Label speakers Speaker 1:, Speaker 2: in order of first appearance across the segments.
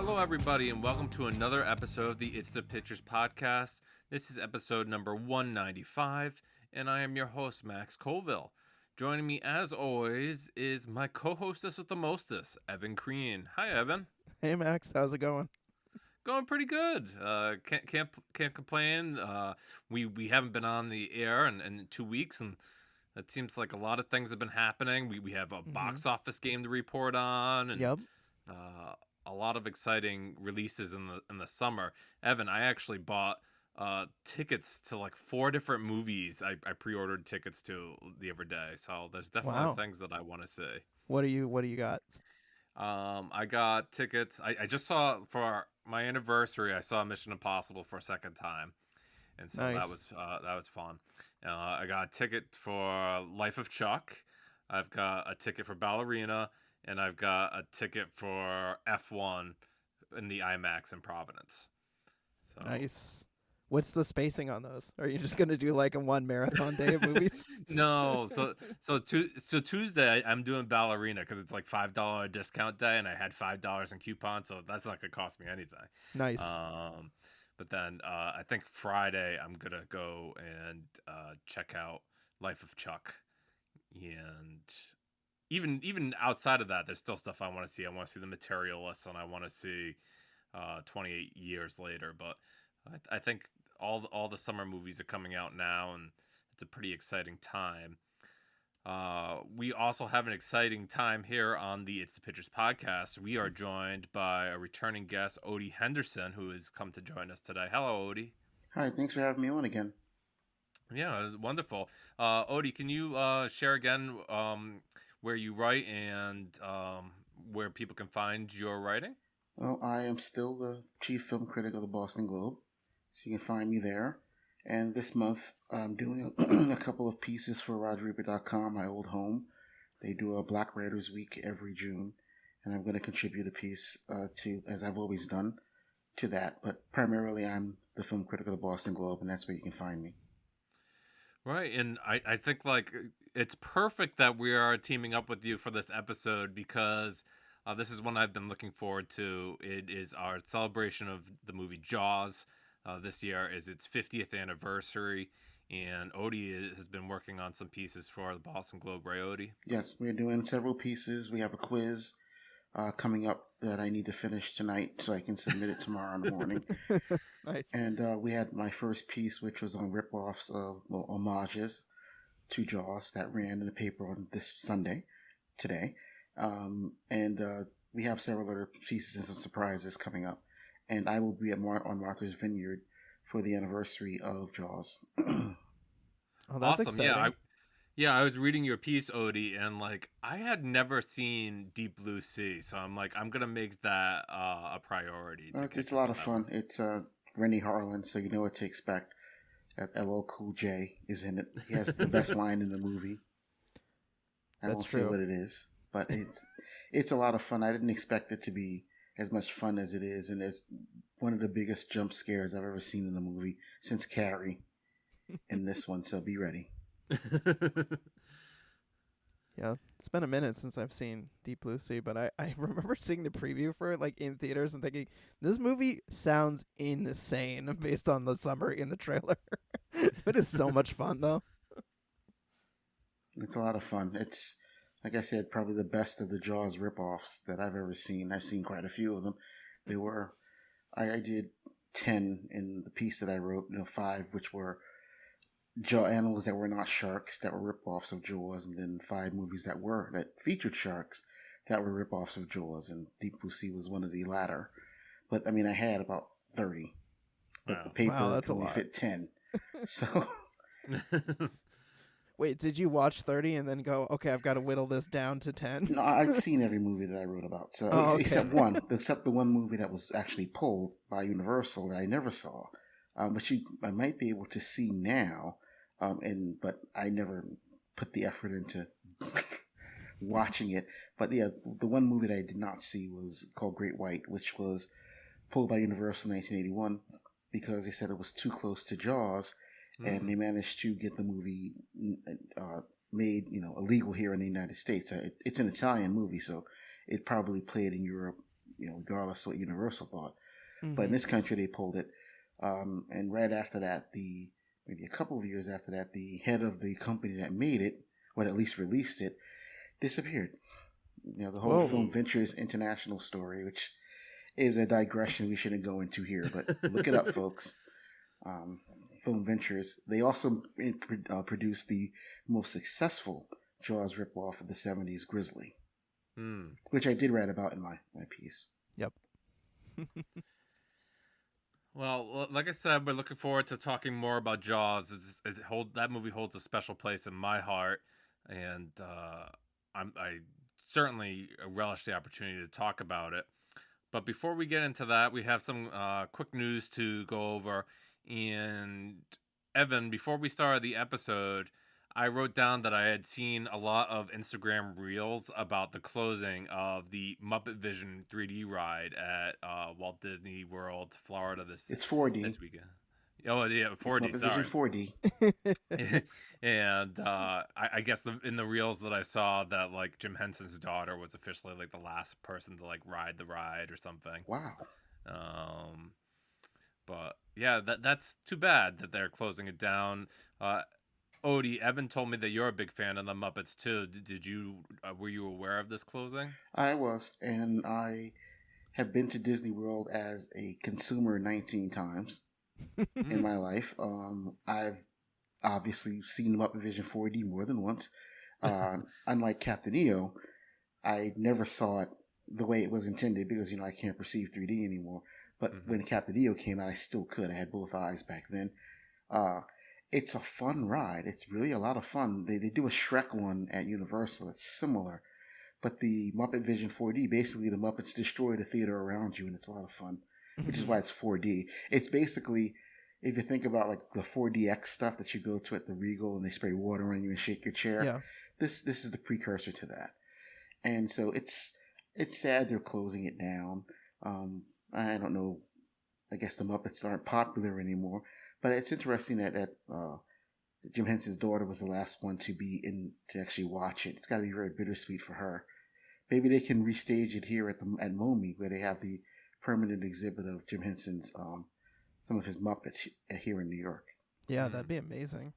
Speaker 1: Hello, everybody, and welcome to another episode of the It's the Pictures podcast. This is episode number 195, and I am your host, Max Colville. Joining me, as always, is my co-hostess with the mostest, Evan Crean. Hi, Evan.
Speaker 2: Hey Max, how's it going?
Speaker 1: Going pretty good. Can't complain. We haven't been on the air in 2 weeks, and it seems like a lot of things have been happening. We have a
Speaker 2: Mm-hmm.
Speaker 1: box office game to report on, and
Speaker 2: Yep.
Speaker 1: uh, a lot of exciting releases in the summer. Evan, I actually bought tickets to like 4 different movies. I pre-ordered tickets to the other day, so there's definitely
Speaker 2: Wow.
Speaker 1: things that I want to see.
Speaker 2: What do you got?
Speaker 1: I got tickets. I just saw for my anniversary. I saw Mission Impossible for a second time, and so
Speaker 2: Nice.
Speaker 1: that was fun. I got a ticket for Life of Chuck. I've got a ticket for Ballerina, and I've got a ticket for F1 in the IMAX in Providence. So
Speaker 2: Nice. What's the spacing on those? Are you just gonna do like a one marathon day of movies?
Speaker 1: no, so Tuesday I'm doing Ballerina because it's like $5 discount day, and I had $5 in coupons, so that's not gonna cost me anything.
Speaker 2: Nice.
Speaker 1: Um, but then I think Friday I'm gonna go and check out Life of Chuck, and even outside of that, there's still stuff I want to see. I want to see The Materialists, and I want to see 28 Years Later. But I think all the summer movies are coming out now, and it's a pretty exciting time. We also have an exciting time here on the It's the Pictures podcast. We are joined by a returning guest, Odie Henderson, who has come to join us today. Hello, Odie.
Speaker 3: Hi, thanks for having me on again.
Speaker 1: Yeah, wonderful. Odie, can you share again where you write and where people can find your writing?
Speaker 3: Well, I am still the chief film critic of the Boston Globe, so you can find me there. And this month, I'm doing a couple of pieces for RogerEbert.com, my old home. They do a Black Writers Week every June, and I'm going to contribute a piece to, as I've always done, to that. But primarily, I'm the film critic of the Boston Globe, and that's where you can find me.
Speaker 1: Right, and I think like it's perfect that we are teaming up with you for this episode because this is one I've been looking forward to. It is our celebration of the movie Jaws. This year is its 50th anniversary, and Odie has been working on some pieces for the Boston Globe. Right, Odie?
Speaker 3: Yes, we're doing several pieces. We have a quiz coming up that I need to finish tonight so I can submit it tomorrow in the morning.
Speaker 2: Nice.
Speaker 3: And we had my first piece, which was on rip-offs of homages to Jaws that ran in the paper on this Sunday, today. And we have several other pieces and some surprises coming up. And I will be on Martha's Vineyard for the anniversary of Jaws.
Speaker 2: Oh, that's
Speaker 1: Awesome.
Speaker 2: exciting.
Speaker 1: I was reading your piece, Odie, and like I had never seen Deep Blue Sea, so I'm gonna make that a priority to
Speaker 3: It's
Speaker 1: catch
Speaker 3: a
Speaker 1: up
Speaker 3: lot
Speaker 1: on
Speaker 3: of
Speaker 1: that one.
Speaker 3: fun. It's Rennie Harlan, so you know what to expect. LL Cool J is in it. He has the best line in the movie. I
Speaker 2: That's
Speaker 3: won't say
Speaker 2: true.
Speaker 3: what it is, but it's a lot of fun. I didn't expect it to be as much fun as it is, and it's one of the biggest jump scares I've ever seen in a movie since Carrie in this one. So be ready.
Speaker 2: Yeah, it's been a minute since I've seen Deep Blue Sea, but I remember seeing the preview for it like in theaters and thinking this movie sounds insane based on the summary in the trailer. It is so much fun though.
Speaker 3: It's a lot of fun. It's, like I said, probably the best of the Jaws ripoffs that I've ever seen. I've seen quite a few of them. They were, I did 10 in the piece that I wrote, 5 which were jaw animals that were not sharks that were ripoffs of Jaws, and then 5 movies that featured sharks that were ripoffs of Jaws, and Deep Blue Sea was one of the latter. But I mean, I had about 30, but the
Speaker 1: Wow.
Speaker 2: Wow,
Speaker 3: paper
Speaker 2: that's
Speaker 3: can
Speaker 2: a
Speaker 3: only
Speaker 2: lot.
Speaker 3: fit 10. So
Speaker 2: Wait, did you watch 30 and then go, okay, I've got to whittle this down to 10?
Speaker 3: no, I'd seen every movie that I wrote about. So
Speaker 2: Oh, okay.
Speaker 3: except the one movie that was actually pulled by Universal that I never saw, which I might be able to see now, but I never put the effort into watching it. But yeah, the one movie that I did not see was called Great White, which was pulled by Universal in 1981 because they said it was too close to Jaws, and they managed to get the movie made, illegal here in the United States. It's an Italian movie, so it probably played in Europe regardless of what Universal thought. But in
Speaker 2: Mhm.
Speaker 3: this country, they pulled it. And right after that, maybe a couple of years after that, the head of the company that made it, or at least released it, disappeared. The whole
Speaker 2: Whoa.
Speaker 3: Film Ventures International story, which is a digression we shouldn't go into here, but look it up, folks. Film Ventures. They also produced the most successful Jaws ripoff of the 70s, Grizzly, which I did write about in my piece.
Speaker 2: Yep.
Speaker 1: Well, like I said, we're looking forward to talking more about Jaws. That movie holds a special place in my heart, and I certainly relish the opportunity to talk about it. But before we get into that, we have some quick news to go over. And Evan, before we started the episode, I wrote down that I had seen a lot of Instagram reels about the closing of the Muppet Vision 3D ride at Walt Disney World, Florida
Speaker 3: It's 4D.
Speaker 1: this weekend. Oh yeah, 4D.
Speaker 3: It's Muppet
Speaker 1: Sorry.
Speaker 3: Vision 4D.
Speaker 1: And I guess in the reels that I saw, that like Jim Henson's daughter was officially like the last person to like ride the ride or something.
Speaker 3: Wow.
Speaker 1: But yeah, that's too bad that they're closing it down. Odie, Evan told me that you're a big fan of the Muppets too. Were you aware of this closing?
Speaker 3: I was, and I have been to Disney World as a consumer 19 times in my life. I've obviously seen the Muppet Vision 4D more than once. Unlike Captain EO, I never saw it the way it was intended because, I can't perceive 3D anymore. But when Captain EO came out, I still could. I had both eyes back then. It's a fun ride. It's really a lot of fun. They do a Shrek one at Universal. It's similar. But the Muppet Vision 4D, basically the Muppets destroy the theater around you, and it's a lot of fun, which is why it's 4D. It's basically, if you think about like the 4DX stuff that you go to at the Regal and they spray water on you and shake your chair,
Speaker 2: Yeah.
Speaker 3: this is the precursor to that. And so it's sad they're closing it down. I don't know. I guess the Muppets aren't popular anymore. But it's interesting that Jim Henson's daughter was the last one to actually watch it. It's got to be very bittersweet for her. Maybe they can restage it here at MoMI, where they have the permanent exhibit of Jim Henson's some of his Muppets here in New York.
Speaker 2: Yeah, that'd be amazing.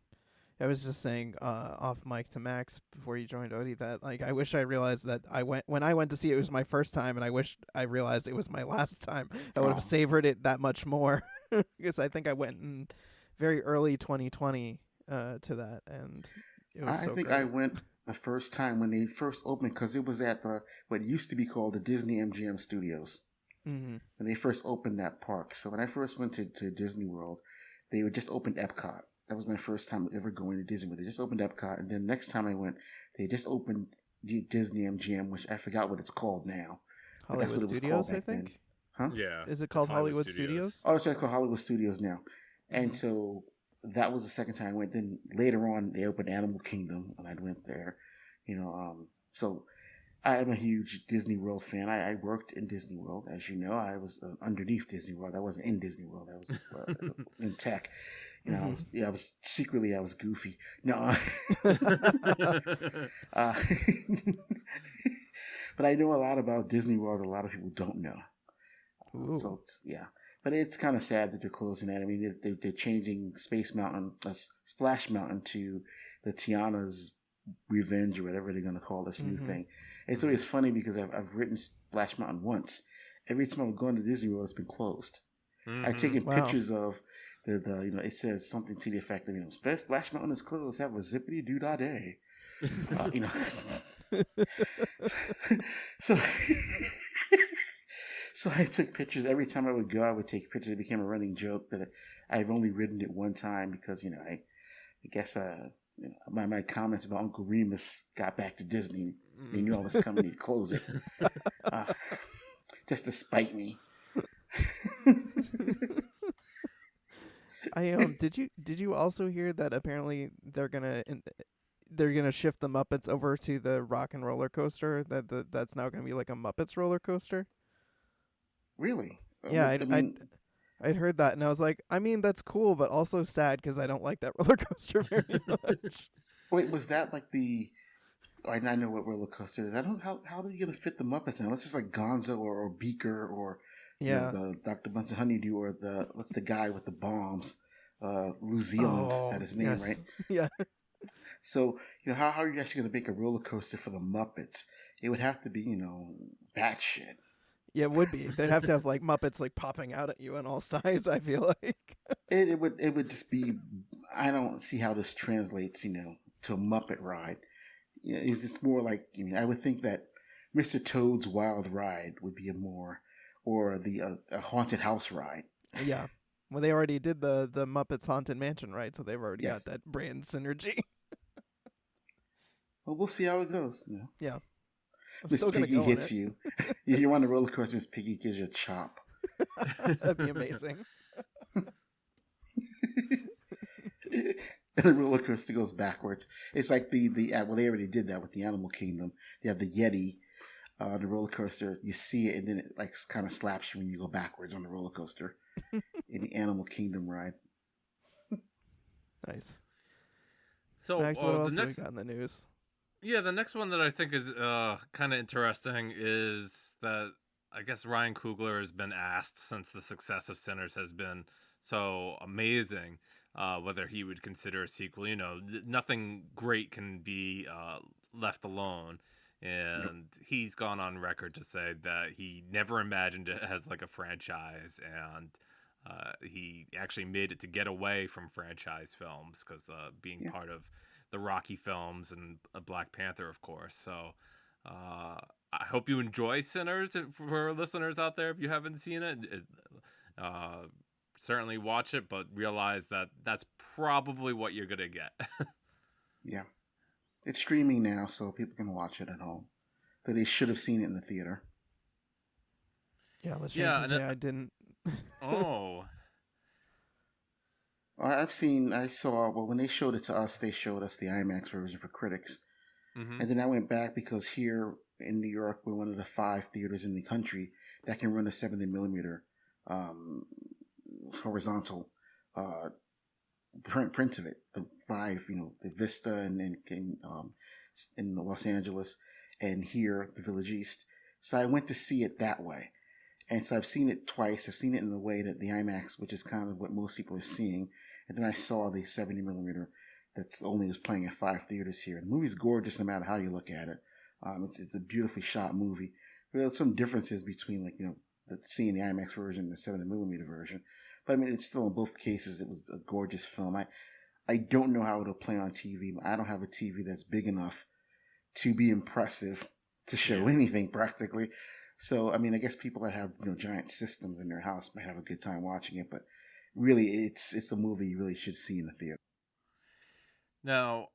Speaker 2: I was just saying off mic to Max before you joined Odie that like I wish I realized that when I went to see it, it was my first time, and I wish I realized it was my last time. I would have savored it that much more because I think I went in very early 2020 to that, and it was so
Speaker 3: think
Speaker 2: great.
Speaker 3: I went the first time when they first opened because it was at what used to be called the Disney MGM Studios.
Speaker 2: Mm-hmm.
Speaker 3: When they first opened that park. So when I first went to Disney World, they had just opened Epcot. That was my first time ever going to Disney World. They just opened Epcot, and then next time I went, they just opened Disney MGM, which I forgot what it's called now.
Speaker 2: Hollywood
Speaker 3: that's what
Speaker 2: Studios,
Speaker 3: it was called
Speaker 2: I
Speaker 3: back
Speaker 2: think.
Speaker 3: then. Huh?
Speaker 1: Yeah.
Speaker 2: Is it called Hollywood Studios?
Speaker 3: Oh, it's just called Hollywood Studios now. And so that was the second time I went. Then later on, they opened Animal Kingdom, and I went there. So I am a huge Disney World fan. I worked in Disney World, as you know. I was underneath Disney World. I wasn't in Disney World. I was in tech. I was secretly goofy. No, but I know a lot about Disney World. A lot of people don't know. So but it's kind of sad that they're closing that. I mean, they're changing Splash Mountain to the Tiana's Revenge or whatever they're going to call this new thing. It's always funny because I've written Splash Mountain once. Every time I've gone to Disney World, it's been closed. I've taken pictures of the it says something to the effect of Splash Mountain is closed. Have a zippity doo dah day. So I took pictures every time I would go. I would take pictures. It became a running joke that I've only ridden it one time because I guess my comments about Uncle Remus got back to Disney. They knew I was coming to close it, just to spite me.
Speaker 2: Did you also hear that apparently they're gonna shift the Muppets over to the Rock and Roller Coaster? That's now gonna be like a Muppets roller coaster.
Speaker 3: Really?
Speaker 2: Yeah, I'd heard that, and I was like, I mean, that's cool, but also sad because I don't like that roller coaster very much.
Speaker 3: Wait, was that like the I know what roller coaster is. I don't how are you gonna fit the Muppets in? Unless it's like Gonzo or Beaker or
Speaker 2: Yeah.
Speaker 3: the Dr. Bunsen Honeydew or what's the guy with the bombs? New Zealand, is that
Speaker 2: Oh
Speaker 3: his name, right?
Speaker 2: yes. Yeah.
Speaker 3: So how are you actually gonna make a roller coaster for the Muppets? It would have to be that shit.
Speaker 2: Yeah, it would be. They'd have to have like Muppets like popping out at you on all sides, I feel like.
Speaker 3: It would just be. I don't see how this translates to a Muppet ride. It's more like I would think that Mr. Toad's Wild Ride would be or the a haunted house ride.
Speaker 2: Yeah. Well, they already did the Muppets Haunted Mansion, right? So they've already got
Speaker 3: Yes.
Speaker 2: that brand synergy.
Speaker 3: Well, we'll see how it goes.
Speaker 2: Yeah. I'm
Speaker 3: Miss
Speaker 2: still gonna
Speaker 3: Piggy
Speaker 2: go on
Speaker 3: hits
Speaker 2: it.
Speaker 3: you. You're on the roller coaster. Miss Piggy gives you a chop.
Speaker 2: That'd be amazing.
Speaker 3: And the roller coaster goes backwards. It's like well, they already did that with the Animal Kingdom. They have the Yeti on the roller coaster. You see it, and then it like kind of slaps you when you go backwards on the roller coaster in the Animal Kingdom ride.
Speaker 2: Nice.
Speaker 1: So
Speaker 2: Max, what
Speaker 1: the
Speaker 2: else have we
Speaker 1: next,
Speaker 2: got in the news?
Speaker 1: yeah, the next one that I think is kind of interesting is that I guess Ryan Coogler has been asked, since the success of Sinners has been so amazing, whether he would consider a sequel. Nothing great can be left alone.
Speaker 3: Yep.
Speaker 1: And he's gone on record to say that he never imagined it as like a franchise, and he actually made it to get away from franchise films because being
Speaker 3: Yeah.
Speaker 1: part of the Rocky films and Black Panther, of course. So I hope you enjoy Sinners. For listeners out there, if you haven't seen it, uh, certainly watch it, but realize that that's probably what you're gonna get.
Speaker 3: Yeah. It's streaming now, so people can watch it at home. But they should have seen it in the theater.
Speaker 2: Yeah, I'm ashamed
Speaker 1: Yeah,
Speaker 2: to
Speaker 1: and
Speaker 2: say I didn't.
Speaker 1: oh,
Speaker 3: I saw, well, when they showed it to us, they showed us the IMAX version for critics.
Speaker 1: mm-hmm.
Speaker 3: And then I went back because here in New York, we're one of the 5 theaters in the country that can run a 70 millimeter um, horizontal uh, prints of it. The 5, the Vista in Los Angeles, and here, the Village East. So I went to see it that way. And so I've seen it twice. I've seen it in the way that the IMAX, which is kind of what most people are seeing. And then I saw the 70 millimeter that's only was playing at 5 theaters here. The movie's gorgeous no matter how you look at it. It's a beautifully shot movie. There's some differences between seeing the IMAX version and the 70 millimeter version. But I mean, it's still in both cases, it was a gorgeous film. I don't know how it'll play on TV. I don't have a TV that's big enough to be impressive to show
Speaker 1: Yeah.
Speaker 3: anything practically. So, I mean, I guess people that have giant systems in their house might have a good time watching it, but really, it's a movie you really should see in the theater.
Speaker 1: Now,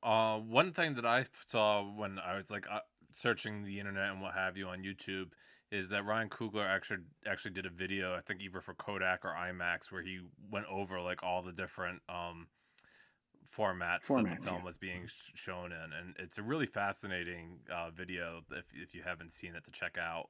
Speaker 1: one thing that I saw when I was like searching the internet and what have you on YouTube is that Ryan Coogler actually did a video, I think either for Kodak or IMAX, where he went over like all the different formats that the
Speaker 3: Formats,
Speaker 1: film
Speaker 3: yeah.
Speaker 1: was being shown in, and it's a really fascinating video if you haven't seen it, to check out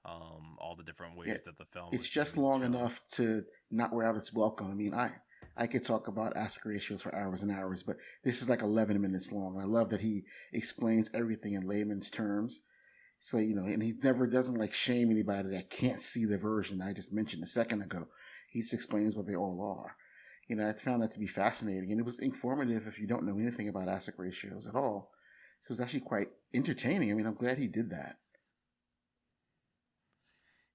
Speaker 1: all the different ways
Speaker 3: Yeah,
Speaker 1: that the film
Speaker 3: it's
Speaker 1: was
Speaker 3: just
Speaker 1: being
Speaker 3: long
Speaker 1: shown.
Speaker 3: enough to not wear out its welcome. I mean, I could talk about aspect ratios for hours and hours, but this is like 11 minutes long. I love that he explains everything in layman's terms. So, and he never doesn't like shame anybody that can't see the version I just mentioned a second ago. He just explains what they all are. I found that to be fascinating, and it was informative if you don't know anything about aspect ratios at all. So it was actually quite entertaining. I mean, I'm glad he did that.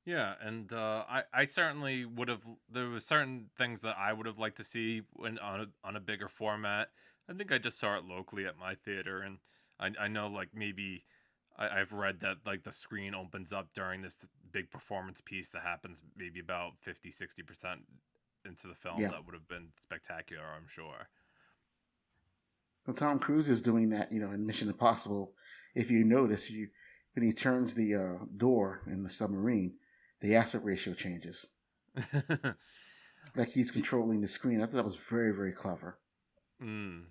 Speaker 1: Yeah, and I certainly would have. There was certain things that I would have liked to see when on a bigger format. I think I just saw it locally at my theater, and I know like maybe I've read that like the screen opens up during this big performance piece that happens maybe about 50-60% into the film.
Speaker 3: Yeah.
Speaker 1: That would have been spectacular, I'm sure.
Speaker 3: Well, Tom Cruise is doing that, in Mission Impossible. If you notice, when he turns the door in the submarine, the aspect ratio changes. Like he's controlling the screen. I thought that was very, very clever.
Speaker 1: mm.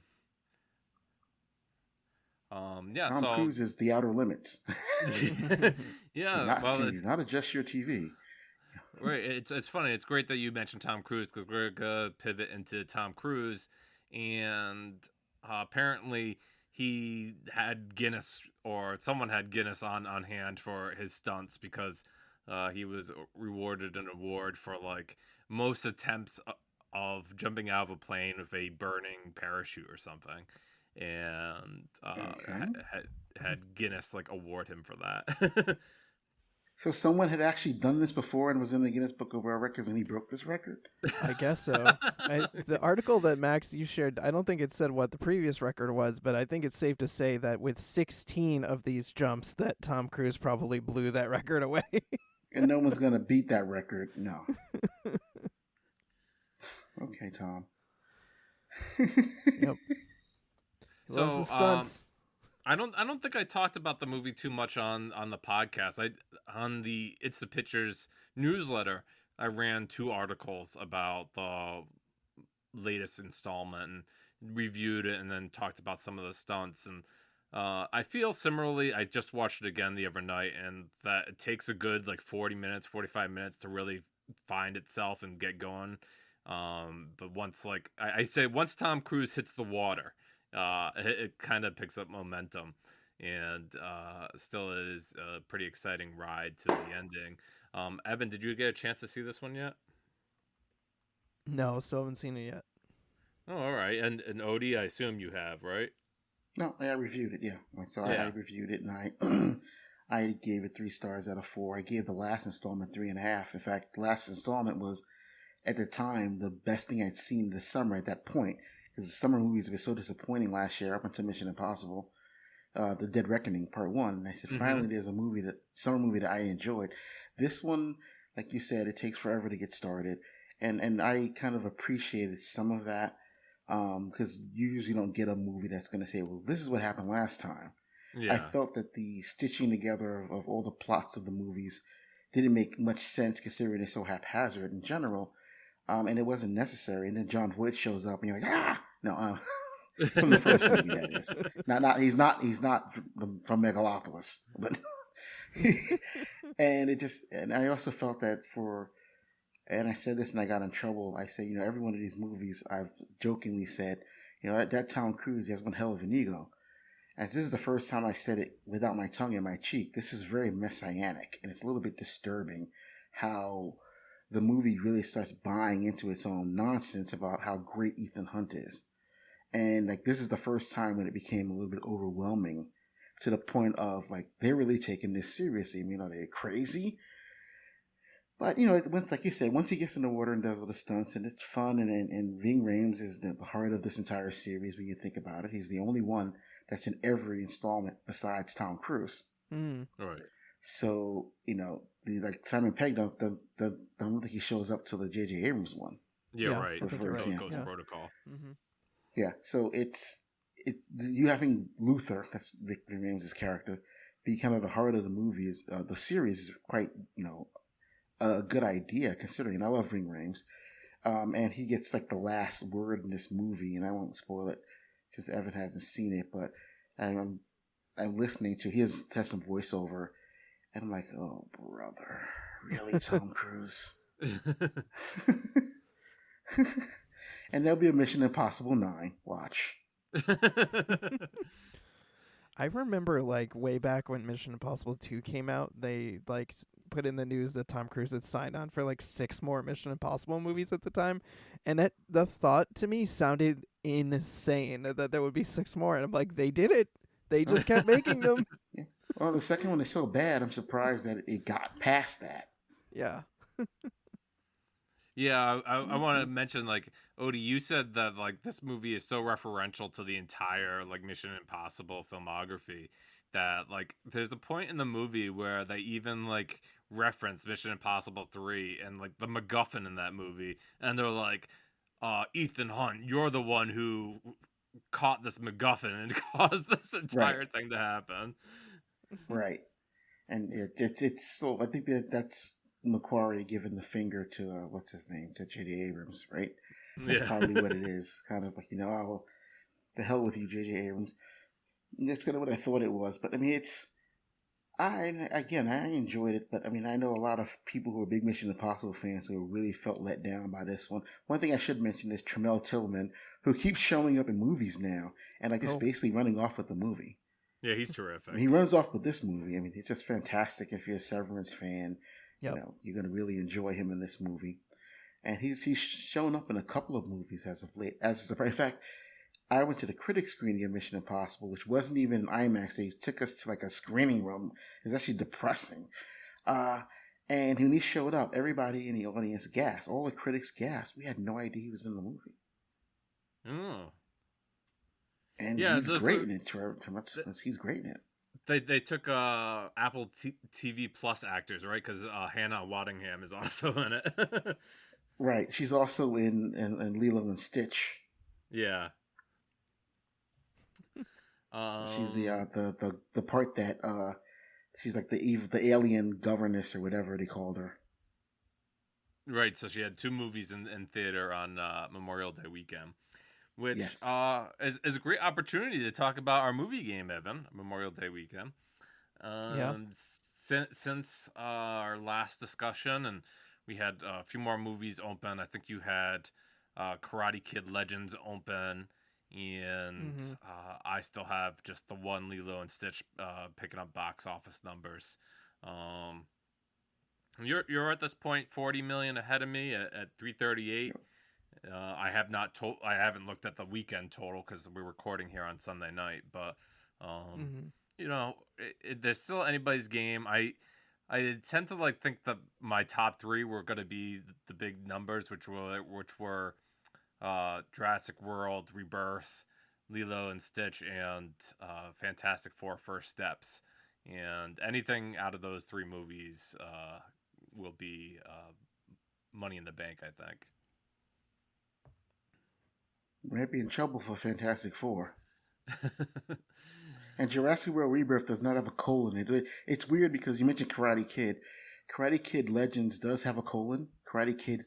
Speaker 1: Yeah,
Speaker 3: Tom
Speaker 1: so
Speaker 3: Cruise is the outer limits.
Speaker 1: yeah, well,
Speaker 3: Do not adjust your TV.
Speaker 1: right. It's funny. It's great that you mentioned Tom Cruise, because we're gonna pivot into Tom Cruise, and apparently he had Guinness, or someone had Guinness on hand for his stunts, because he was rewarded an award for like most attempts of jumping out of a plane with a burning parachute or something, and
Speaker 3: Okay.
Speaker 1: had Guinness like award him for that.
Speaker 3: So someone had actually done this before and was in the Guinness Book of World Records, and he broke this record.
Speaker 2: I guess so. The article that Max you shared, I don't think it said what the previous record was, but I think it's safe to say that with 16 of these jumps, that Tom Cruise probably blew that record away.
Speaker 3: And no one's gonna beat that record. No. Okay, Tom.
Speaker 2: Yep. He
Speaker 1: So,
Speaker 2: loves the stunts.
Speaker 1: I don't think I talked about the movie too much on the podcast. On the It's the Pictures newsletter, I ran 2 articles about the latest installment and reviewed it, and then talked about some of the stunts. And I feel similarly. I just watched it again the other night, and that it takes a good like 40 minutes, 45 minutes to really find itself and get going. But once, like I say, once Tom Cruise hits the water, it kind of picks up momentum, and still is a pretty exciting ride to the ending. Evan, did you get a chance to see this one yet?
Speaker 2: No, still haven't seen it yet.
Speaker 1: Oh, all right. And Odie, I assume you have, right?
Speaker 3: No, I reviewed it. Yeah, so
Speaker 1: Yeah.
Speaker 3: I reviewed it, and I gave it 3 stars out of 4. I gave the last installment 3.5. In fact, the last installment was at the time the best thing I'd seen this summer at that point, because the summer movies were so disappointing last year up until Mission Impossible, The Dead Reckoning Part 1. And I said, finally, there's a summer movie that I enjoyed. This one, like you said, it takes forever to get started, and I kind of appreciated some of that, because you usually don't get a movie that's going to say, well, this is what happened last time.
Speaker 1: Yeah.
Speaker 3: I felt that the stitching together of all the plots of the movies didn't make much sense, considering they're so haphazard in general, and it wasn't necessary. And then John Voight shows up, and you're like, ah, no, from the first movie, that is. He's not from Megalopolis, but and I also felt that and I said this and I got in trouble. I said, every one of these movies, I've jokingly said, that Tom Cruise, he has one hell of an ego. As this is the first time I said it without my tongue in my cheek, this is very messianic, and it's a little bit disturbing how the movie really starts buying into its own nonsense about how great Ethan Hunt is. And like, this is the first time when it became a little bit overwhelming, to the point of like, they're really taking this seriously. They're crazy. But, once, like you said, once he gets in the water and does all the stunts, and it's fun, and Ving Rhames is the heart of this entire series when you think about it. He's the only one that's in every installment besides Tom Cruise.
Speaker 2: Mm.
Speaker 1: All right.
Speaker 3: So, like Simon Pegg, don't think he shows up till the J.J. Abrams one.
Speaker 1: Yeah, right.
Speaker 3: For first, yeah.
Speaker 1: Ghost Protocol.
Speaker 2: Mm-hmm.
Speaker 3: Yeah, so it's you having Luther, that's Ving Rhames' character, be kind of the heart of the movie. Is the series is quite, a good idea, considering I love Ving Rhames. And he gets like the last word in this movie, and I won't spoil it because Evan hasn't seen it, but I'm listening to, he has some voiceover, and I'm like, oh brother, really, Tom Cruise? And there'll be a Mission Impossible 9. Watch.
Speaker 2: I remember like way back when Mission Impossible 2 came out, they like put in the news that Tom Cruise had signed on for like 6 more Mission Impossible movies at the time. And the thought to me sounded insane that there would be 6 more. And I'm like, they did it. They just kept making them.
Speaker 3: Yeah. Well, the second one is so bad, I'm surprised that it got past that.
Speaker 2: Yeah.
Speaker 1: Yeah, I want to mention, like, Odie, you said that like this movie is so referential to the entire like Mission Impossible filmography that like there's a point in the movie where they even like reference Mission Impossible 3 and like the MacGuffin in that movie, and they're like, Ethan Hunt, you're the one who caught this MacGuffin and caused this entire thing to happen.
Speaker 3: Right. And it's so, I think that's Macquarie giving the finger to what's his name, to J.J. Abrams, right? That's probably what it is. Kind of like, oh, the hell with you, J.J. Abrams. That's kind of what I thought it was. But I mean, I enjoyed it, but I mean, I know a lot of people who are big Mission Impossible fans who really felt let down by this one. One thing I should mention is Tremel Tillman, who keeps showing up in movies now and like just
Speaker 2: Oh,
Speaker 3: basically running off with the movie.
Speaker 1: Yeah, he's
Speaker 3: I mean, he
Speaker 1: terrific.
Speaker 3: runs off with this movie. I mean, it's just fantastic. If you're a Severance fan,
Speaker 2: yep.
Speaker 3: you're going to really enjoy him in this movie. And he's shown up in a couple of movies as of late. In fact, I went to the critic screening of Mission Impossible, which wasn't even IMAX. They took us to like a screening room. It's actually depressing. Uh, and when he showed up, everybody in the audience gasped. All the critics gasped. We had no idea he was in the movie.
Speaker 1: Oh.
Speaker 3: And
Speaker 1: Yeah,
Speaker 3: he's
Speaker 1: those
Speaker 3: great
Speaker 1: are
Speaker 3: in it. He's great in it.
Speaker 1: they took Apple TV Plus actors, right? Because Hannah Waddingham is also in it.
Speaker 3: Right. She's also in Lilo and Stitch.
Speaker 1: Yeah.
Speaker 3: She's the part that she's like the alien governess or whatever they called her.
Speaker 1: Right, so she had 2 movies in theater on Memorial Day weekend, which
Speaker 3: Yes.
Speaker 1: is a great opportunity to talk about our movie game, Evan, Memorial Day weekend.
Speaker 2: Yeah.
Speaker 1: Since our last discussion, and we had a few more movies open. I think you had Karate Kid Legends open, and
Speaker 2: Mm-hmm.
Speaker 1: I still have just the one Lilo and Stitch picking up box office numbers. Um, you're at this point 40 million ahead of me at 338. I haven't looked at the weekend total because we're recording here on Sunday night, but um,
Speaker 2: Mm-hmm.
Speaker 1: there's still anybody's game. I tend to like think that my top 3 were going to be the big numbers, which were Jurassic World, Rebirth, Lilo and Stitch, and Fantastic Four: First Steps. And anything out of those 3 movies will be money in the bank, I think.
Speaker 3: Might be in trouble for Fantastic Four. And Jurassic World Rebirth does not have a colon. It's weird because you mentioned Karate Kid. Karate Kid Legends does have a colon. Karate Kid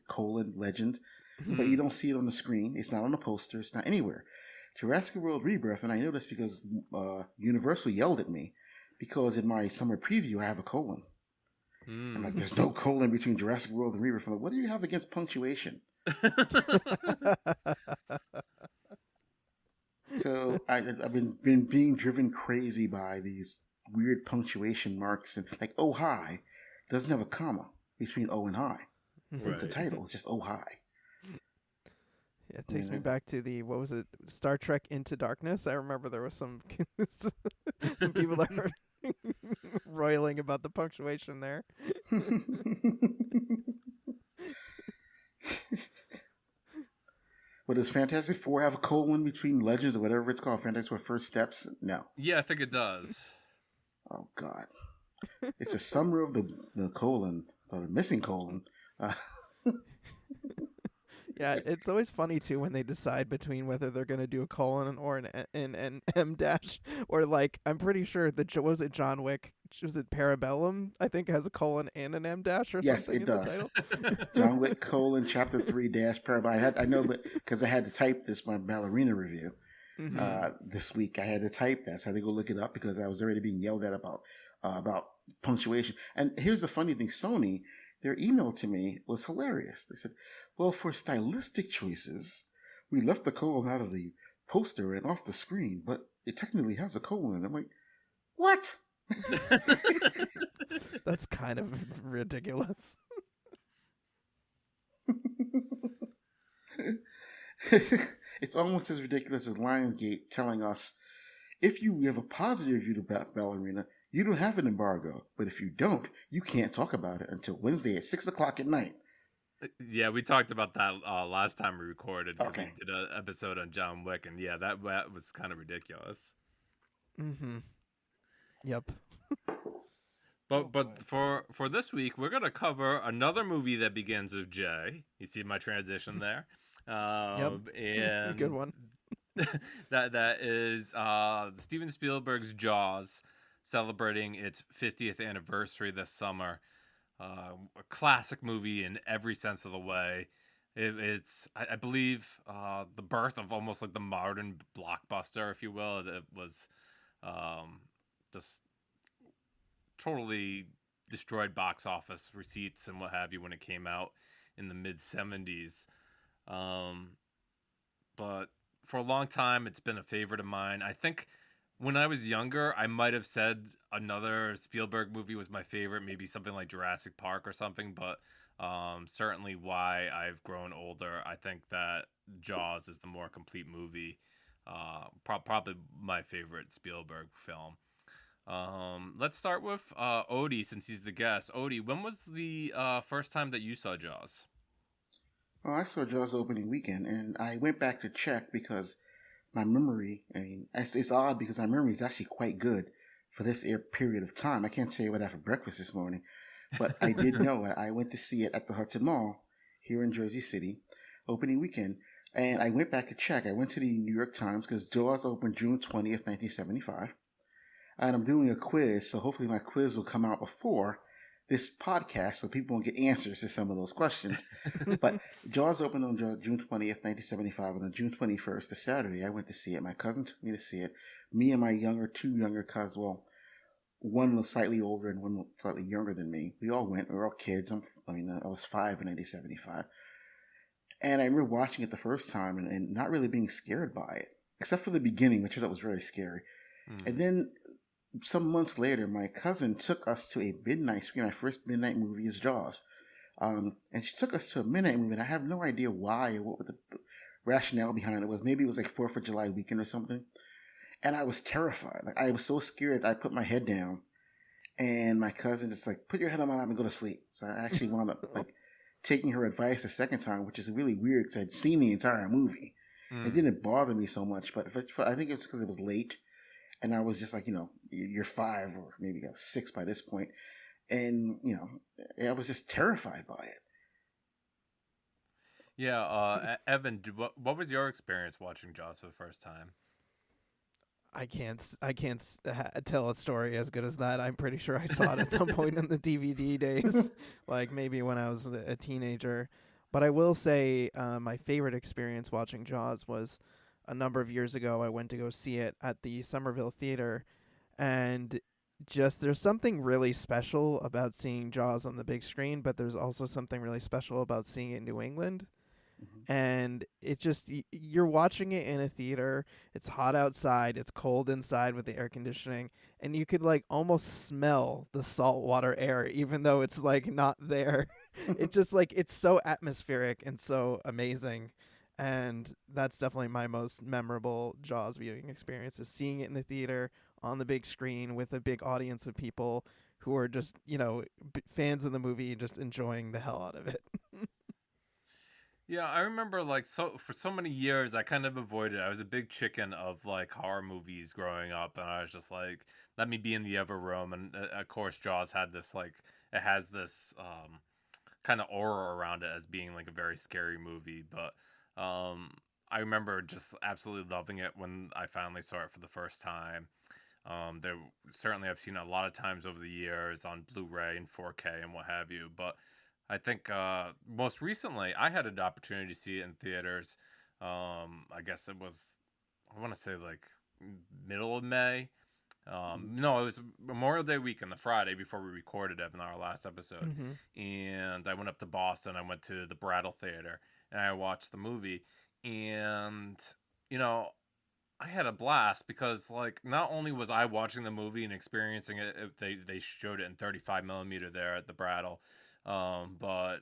Speaker 3: Legends, but you don't see it on the screen. It's not on the poster. It's not anywhere. Jurassic World Rebirth, and I know this because Universal yelled at me because in my summer preview I have a colon. I'm like, there's no colon between Jurassic World and Rebirth. I'm like, what do you have against punctuation? So I've been being driven crazy by these weird punctuation marks and like oh hi doesn't have a comma between O and hi.
Speaker 1: Right.
Speaker 3: The title is just oh hi.
Speaker 2: Yeah, it takes me back to what was it, Star Trek Into Darkness. I remember there was some some people that were roiling about the punctuation there.
Speaker 3: But does Fantastic Four have a colon between Legends or whatever it's called? Fantastic Four First Steps? No.
Speaker 1: Yeah, I think it does.
Speaker 3: Oh God, it's a summary of the colon or the missing colon.
Speaker 2: Yeah, it's always funny too when they decide between whether they're gonna do a colon or an M dash, or like I'm pretty sure that was it John Wick, was it Parabellum? I think has a colon and an M dash or
Speaker 3: Yes,
Speaker 2: something
Speaker 3: it
Speaker 2: in
Speaker 3: does.
Speaker 2: the title.
Speaker 3: John Wick colon chapter 3 dash Parabellum. I know, but because I had to type this my ballerina review this week, I had to type that, so I had to go look it up because I was already being yelled at about punctuation. And here's the funny thing: Sony, their email to me was hilarious. They said, well, for stylistic choices, we left the colon out of the poster and off the screen, but it technically has a colon. I'm like, what?
Speaker 2: That's kind of ridiculous.
Speaker 3: It's almost as ridiculous as Lionsgate telling us, if you have a positive review to Ballerina, you don't have an embargo. But if you don't, you can't talk about it until Wednesday at 6 o'clock at night.
Speaker 1: Yeah, we talked about that last time we recorded.
Speaker 3: Okay.
Speaker 1: We did an episode on John Wick, and yeah, that was kind of ridiculous.
Speaker 2: Mm-hmm. Yep.
Speaker 1: But for this week, we're gonna cover another movie that begins with J. You see my transition there? And
Speaker 2: good one.
Speaker 1: that is Steven Spielberg's Jaws, celebrating its 50th anniversary this summer. A classic movie in every sense of the way. It's I believe the birth of almost like the modern blockbuster, if you will. It was just totally destroyed box office receipts and what have you when it came out in the mid 70s. Um, but for a long time, it's been a favorite of mine. I think when I was younger, I might have said another Spielberg movie was my favorite, maybe something like Jurassic Park or something. But certainly, why I've grown older, I think that Jaws is the more complete movie. Probably my favorite Spielberg film. Let's start with Odie since he's the guest. Odie, when was the first time that you saw Jaws?
Speaker 3: Oh, I saw Jaws opening weekend, and I went back to check because my memory, I mean, it's odd because my memory is actually quite good for this period of time. I can't tell you what I had for breakfast this morning, but I did know I went to see it at the Hudson Mall here in Jersey City, opening weekend. And I went back to check. I went to the New York Times because Jaws opened June 20th, 1975. And I'm doing a quiz, so hopefully my quiz will come out before this podcast so people will get answers to some of those questions. But Jaws opened on June 20th, 1975, and on June 21st, the Saturday, I went to see it. My cousin took me to see it. Me and my two younger cousins, well, one was slightly older and one was slightly younger than me. We all went. We were all kids. I was 5 in 1975. And I remember watching it the first time and not really being scared by it, except for the beginning, which I thought was very scary. And then some months later, my cousin took us to a midnight screen. My first midnight movie is Jaws. And she took us to a midnight movie, and I have no idea why or what the rationale behind it was. Maybe it was like 4th of July weekend or something. And I was terrified. Like, I was so scared, I put my head down. And my cousin just like, put your head on my lap and go to sleep. So I actually wound up like taking her advice the second time, which is really weird because I'd seen the entire movie. It didn't bother me so much, but I think it's because it was late. And I was just like, you're 5 or maybe I was 6 by this point. And, I was just terrified by it.
Speaker 1: Yeah, Evan, what was your experience watching Jaws for the first time?
Speaker 2: I can't tell a story as good as that. I'm pretty sure I saw it at some point in the DVD days, like maybe when I was a teenager. But I will say my favorite experience watching Jaws was a number of years ago. I went to go see it at the Somerville Theater, and just there's something really special about seeing Jaws on the big screen, but there's also something really special about seeing it in New England. And it just you're watching it in a theater. It's hot outside, it's cold inside with the air conditioning, and you could like almost smell the saltwater air even though it's like not there. It just like it's so atmospheric and so amazing. And that's definitely my most memorable Jaws viewing experience, is seeing it in the theater on the big screen with a big audience of people who are just, fans of the movie and just enjoying the hell out of it.
Speaker 1: Yeah, I remember like for so many years I kind of avoided it. I was a big chicken of like horror movies growing up, and I was just like, let me be in the other room. And of course, Jaws had this like it has this kind of aura around it as being like a very scary movie. But I remember just absolutely loving it when I finally saw it for the first time. There certainly I've seen it a lot of times over the years on Blu-ray and 4K and what have you, but I think most recently I had an opportunity to see it in theaters. I guess it was, I want to say like middle of May. No, it was Memorial Day weekend, the Friday before we recorded it in our last episode. And I went up to Boston. I went to the Brattle Theater and I watched the movie. And, you know, I had a blast because, like, not only was I watching the movie and experiencing it, they showed it in 35 millimeter there at the Brattle, but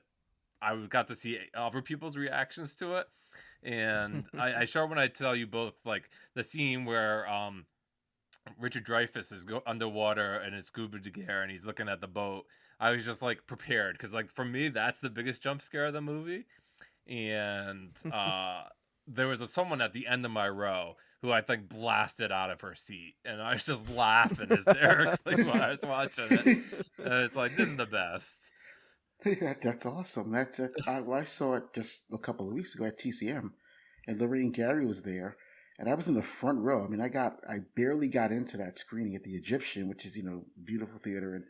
Speaker 1: I got to see other people's reactions to it, and I sure when I tell you both, like the scene where Richard Dreyfuss is underwater in his scuba gear and he's looking at the boat, I was just like prepared because, like, for me that's the biggest jump scare of the movie, and there was someone at the end of my row who I think blasted out of her seat, and I was just laughing hysterically while I was watching it. And it's like, this is the best.
Speaker 3: That's awesome. I saw it just a couple of weeks ago at TCM, and Lorraine Gary was there, and I was in the front row. I mean, I barely got into that screening at the Egyptian, which is beautiful theater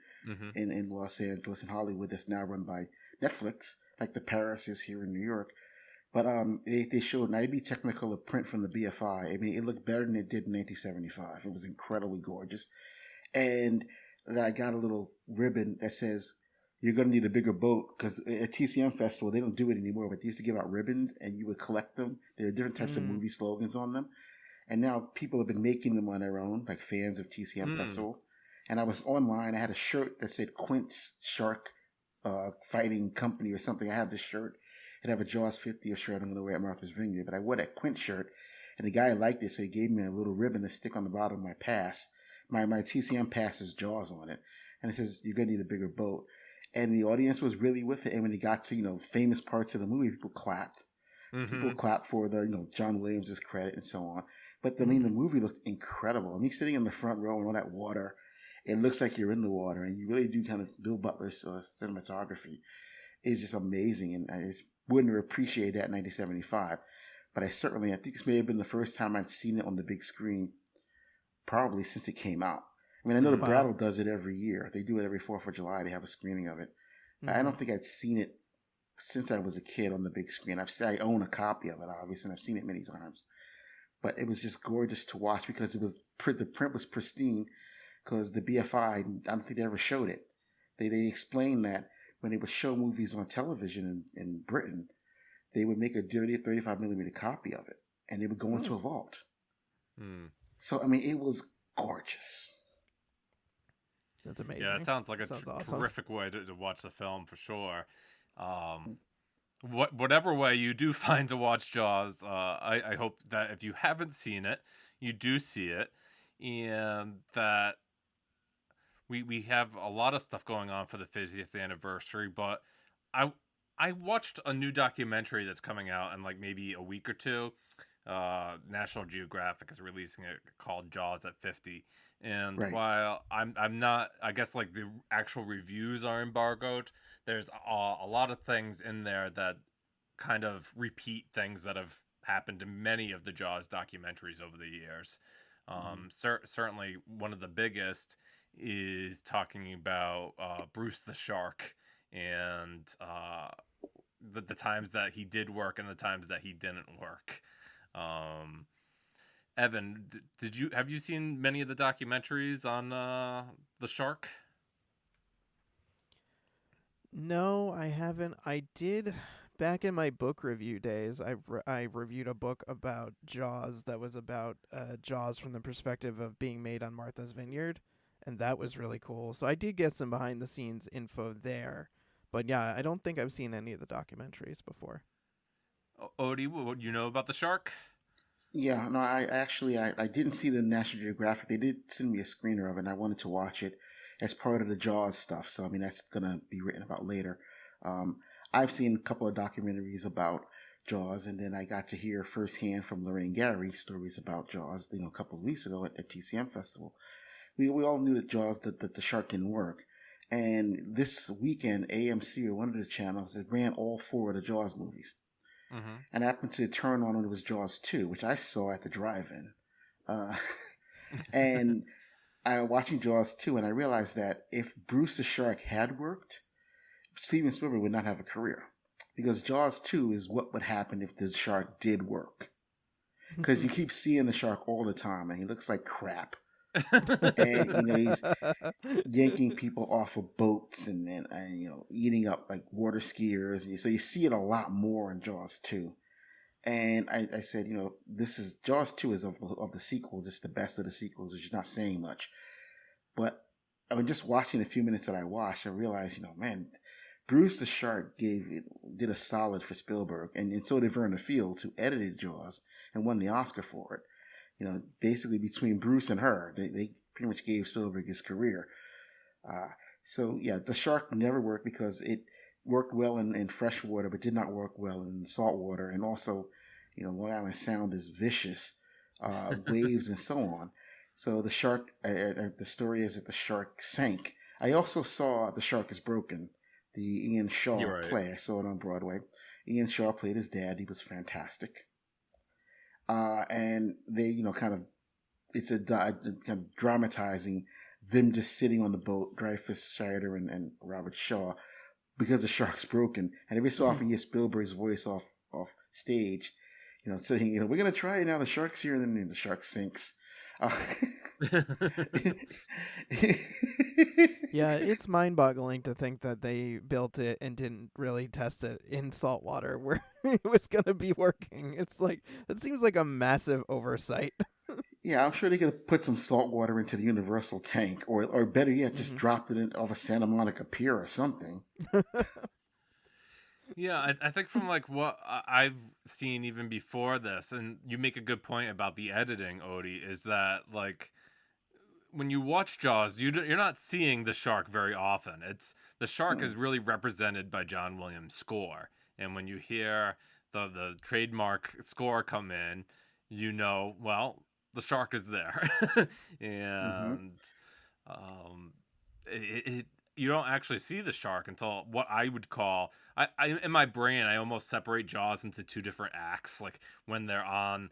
Speaker 3: in Los Angeles and Hollywood that's now run by Netflix, like the Paris is here in New York. But they showed an IB Technicolor print from the BFI. I mean, it looked better than it did in 1975. It was incredibly gorgeous. And that I got a little ribbon that says, "You're going to need a bigger boat," because at TCM Festival they don't do it anymore. But they used to give out ribbons, and you would collect them. There are different types of movie slogans on them, and now people have been making them on their own, like fans of TCM Festival. And I was online. I had a shirt that said Quint's Shark Fighting Company or something. I have this shirt. And I have a Jaws 50th shirt I'm going to wear at Martha's Vineyard. But I wore that Quint shirt, and the guy liked it, so he gave me a little ribbon to stick on the bottom of my pass. My TCM pass has Jaws on it, and it says, "You're going to need a bigger boat." And the audience was really with it. And when he got to famous parts of the movie, people clapped. People clapped for the John Williams' credit and so on. But the movie looked incredible. I mean, sitting in the front row and all that water, it looks like you're in the water, and you really do kind of Bill Butler's cinematography is just amazing, and I just wouldn't have appreciated that in 1975. But I think this may have been the first time I'd seen it on the big screen, probably since it came out. I mean, I know the Brattle does it every year. They do it every 4th of July. They have a screening of it. I don't think I'd seen it since I was a kid on the big screen. I own a copy of it, obviously, and I've seen it many times. But it was just gorgeous to watch because the print was pristine. Because the BFI, I don't think they ever showed it. They explained that when they would show movies on television in Britain, they would make a dirty 35 millimeter copy of it, and they would go into a vault. So, I mean, it was gorgeous.
Speaker 2: That's amazing.
Speaker 1: Yeah, it sounds like a
Speaker 2: awesome.
Speaker 1: terrific way to watch the film for sure. Whatever way you do find to watch Jaws, I hope that if you haven't seen it, you do see it, and that we have a lot of stuff going on for the 50th anniversary. But I watched a new documentary that's coming out in like maybe a week or two. National Geographic is releasing it called Jaws at 50. And while I'm not, I guess like the actual reviews are embargoed, there's a lot of things in there that kind of repeat things that have happened in many of the Jaws documentaries over the years. Certainly one of the biggest is talking about Bruce the Shark and the times that he did work and the times that he didn't work. Evan, have you seen many of the documentaries on the shark?
Speaker 2: No, I haven't. I did back in my book review days. I reviewed a book about Jaws that was about Jaws from the perspective of being made on Martha's Vineyard, and that was really cool. So I did get some behind the scenes info there. But yeah, I don't think I've seen any of the documentaries before.
Speaker 1: Odie, what do you know about the shark?
Speaker 3: Yeah, no, I didn't see the National Geographic. They did send me a screener of it, and I wanted to watch it as part of the Jaws stuff. So, I mean, that's going to be written about later. I've seen a couple of documentaries about Jaws, and then I got to hear firsthand from Lorraine Gary stories about Jaws, a couple of weeks ago at TCM Festival. We all knew that Jaws, that the shark didn't work. And this weekend, AMC, or one of the channels, it ran all 4 of the Jaws movies. And I happened to turn on and it was Jaws 2, which I saw at the drive-in. And I was watching Jaws 2, and I realized that if Bruce the Shark had worked, Steven Spielberg would not have a career. Because Jaws 2 is what would happen if the shark did work. Because you keep seeing the shark all the time, and he looks like crap. And he's yanking people off of boats and eating up like water skiers, and so you see it a lot more in Jaws 2. And I said, this is Jaws 2 is of the sequels, it's the best of the sequels, which is not saying much. But I mean, just watching the few minutes that I watched, I realized, man, Bruce the Shark did a solid for Spielberg, and so did Verna Fields, who edited Jaws and won the Oscar for it. Basically between Bruce and her, they pretty much gave Spielberg his career. So yeah, the shark never worked because it worked well in fresh water, but did not work well in salt water. And also, Long Island Sound is vicious, waves and so on. So the shark, the story is that the shark sank. I also saw The Shark is Broken, the Ian Shaw play. I saw it on Broadway. Ian Shaw played his dad. He was fantastic. And they, it's kind of dramatizing them just sitting on the boat, Dreyfuss, Scheider, and Robert Shaw, because the shark's broken. And every so often you hear Spielberg's voice off stage, saying, we're going to try it now. The shark's here, and then the shark sinks. Uh,
Speaker 2: Yeah, it's mind-boggling to think that they built it and didn't really test it in salt water where it was going to be working. It's like that seems like a massive oversight.
Speaker 3: Yeah, I'm sure they could have put some salt water into the Universal tank, or better yet, just
Speaker 2: Mhm.
Speaker 3: dropped it in off a Santa Monica pier or something.
Speaker 1: Yeah, I think from like what I've seen even before this, and you make a good point about the editing, Odie, is that like when you watch Jaws, you're not seeing the shark very often. It's the shark is
Speaker 3: Mm,
Speaker 1: really represented by John Williams' score, and when you hear the trademark score come in, you know, well, the shark is there,
Speaker 3: mm-hmm.
Speaker 1: and um, it you don't actually see the shark until what I would call I in my brain I almost separate Jaws into two different acts, like when they're on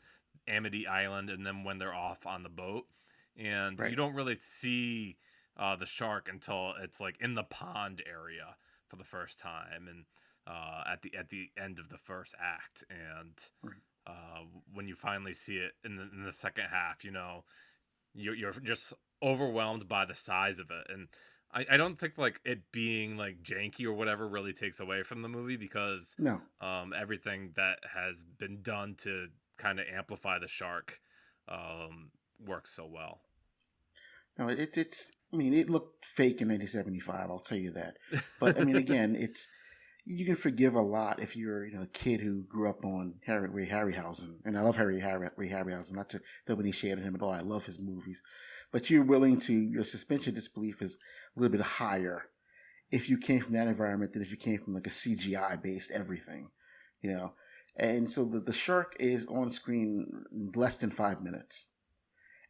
Speaker 1: Amity Island and then when they're off on the boat, and you
Speaker 3: Right.
Speaker 1: don't really see the shark until it's like in the pond area for the first time, and at the end of the first act, and
Speaker 3: Right.
Speaker 1: uh, when you finally see it in the second half, you know, you're just overwhelmed by the size of it. And I don't think like it being like janky or whatever really takes away from the movie, because
Speaker 3: No,
Speaker 1: everything that has been done to kind of amplify the shark um, works so well.
Speaker 3: no, it's. I mean, it looked fake in 1975. I'll tell you that. But I mean, again, it's you can forgive a lot if you're a kid who grew up on Ray Harryhausen, and I love Ray Harryhausen. Not to throw any shade at him at all. I love his movies, but you're willing to your suspension of disbelief is a little bit higher if you came from that environment than if you came from like a CGI based everything, you know. And so the shark is on screen in less than 5 minutes.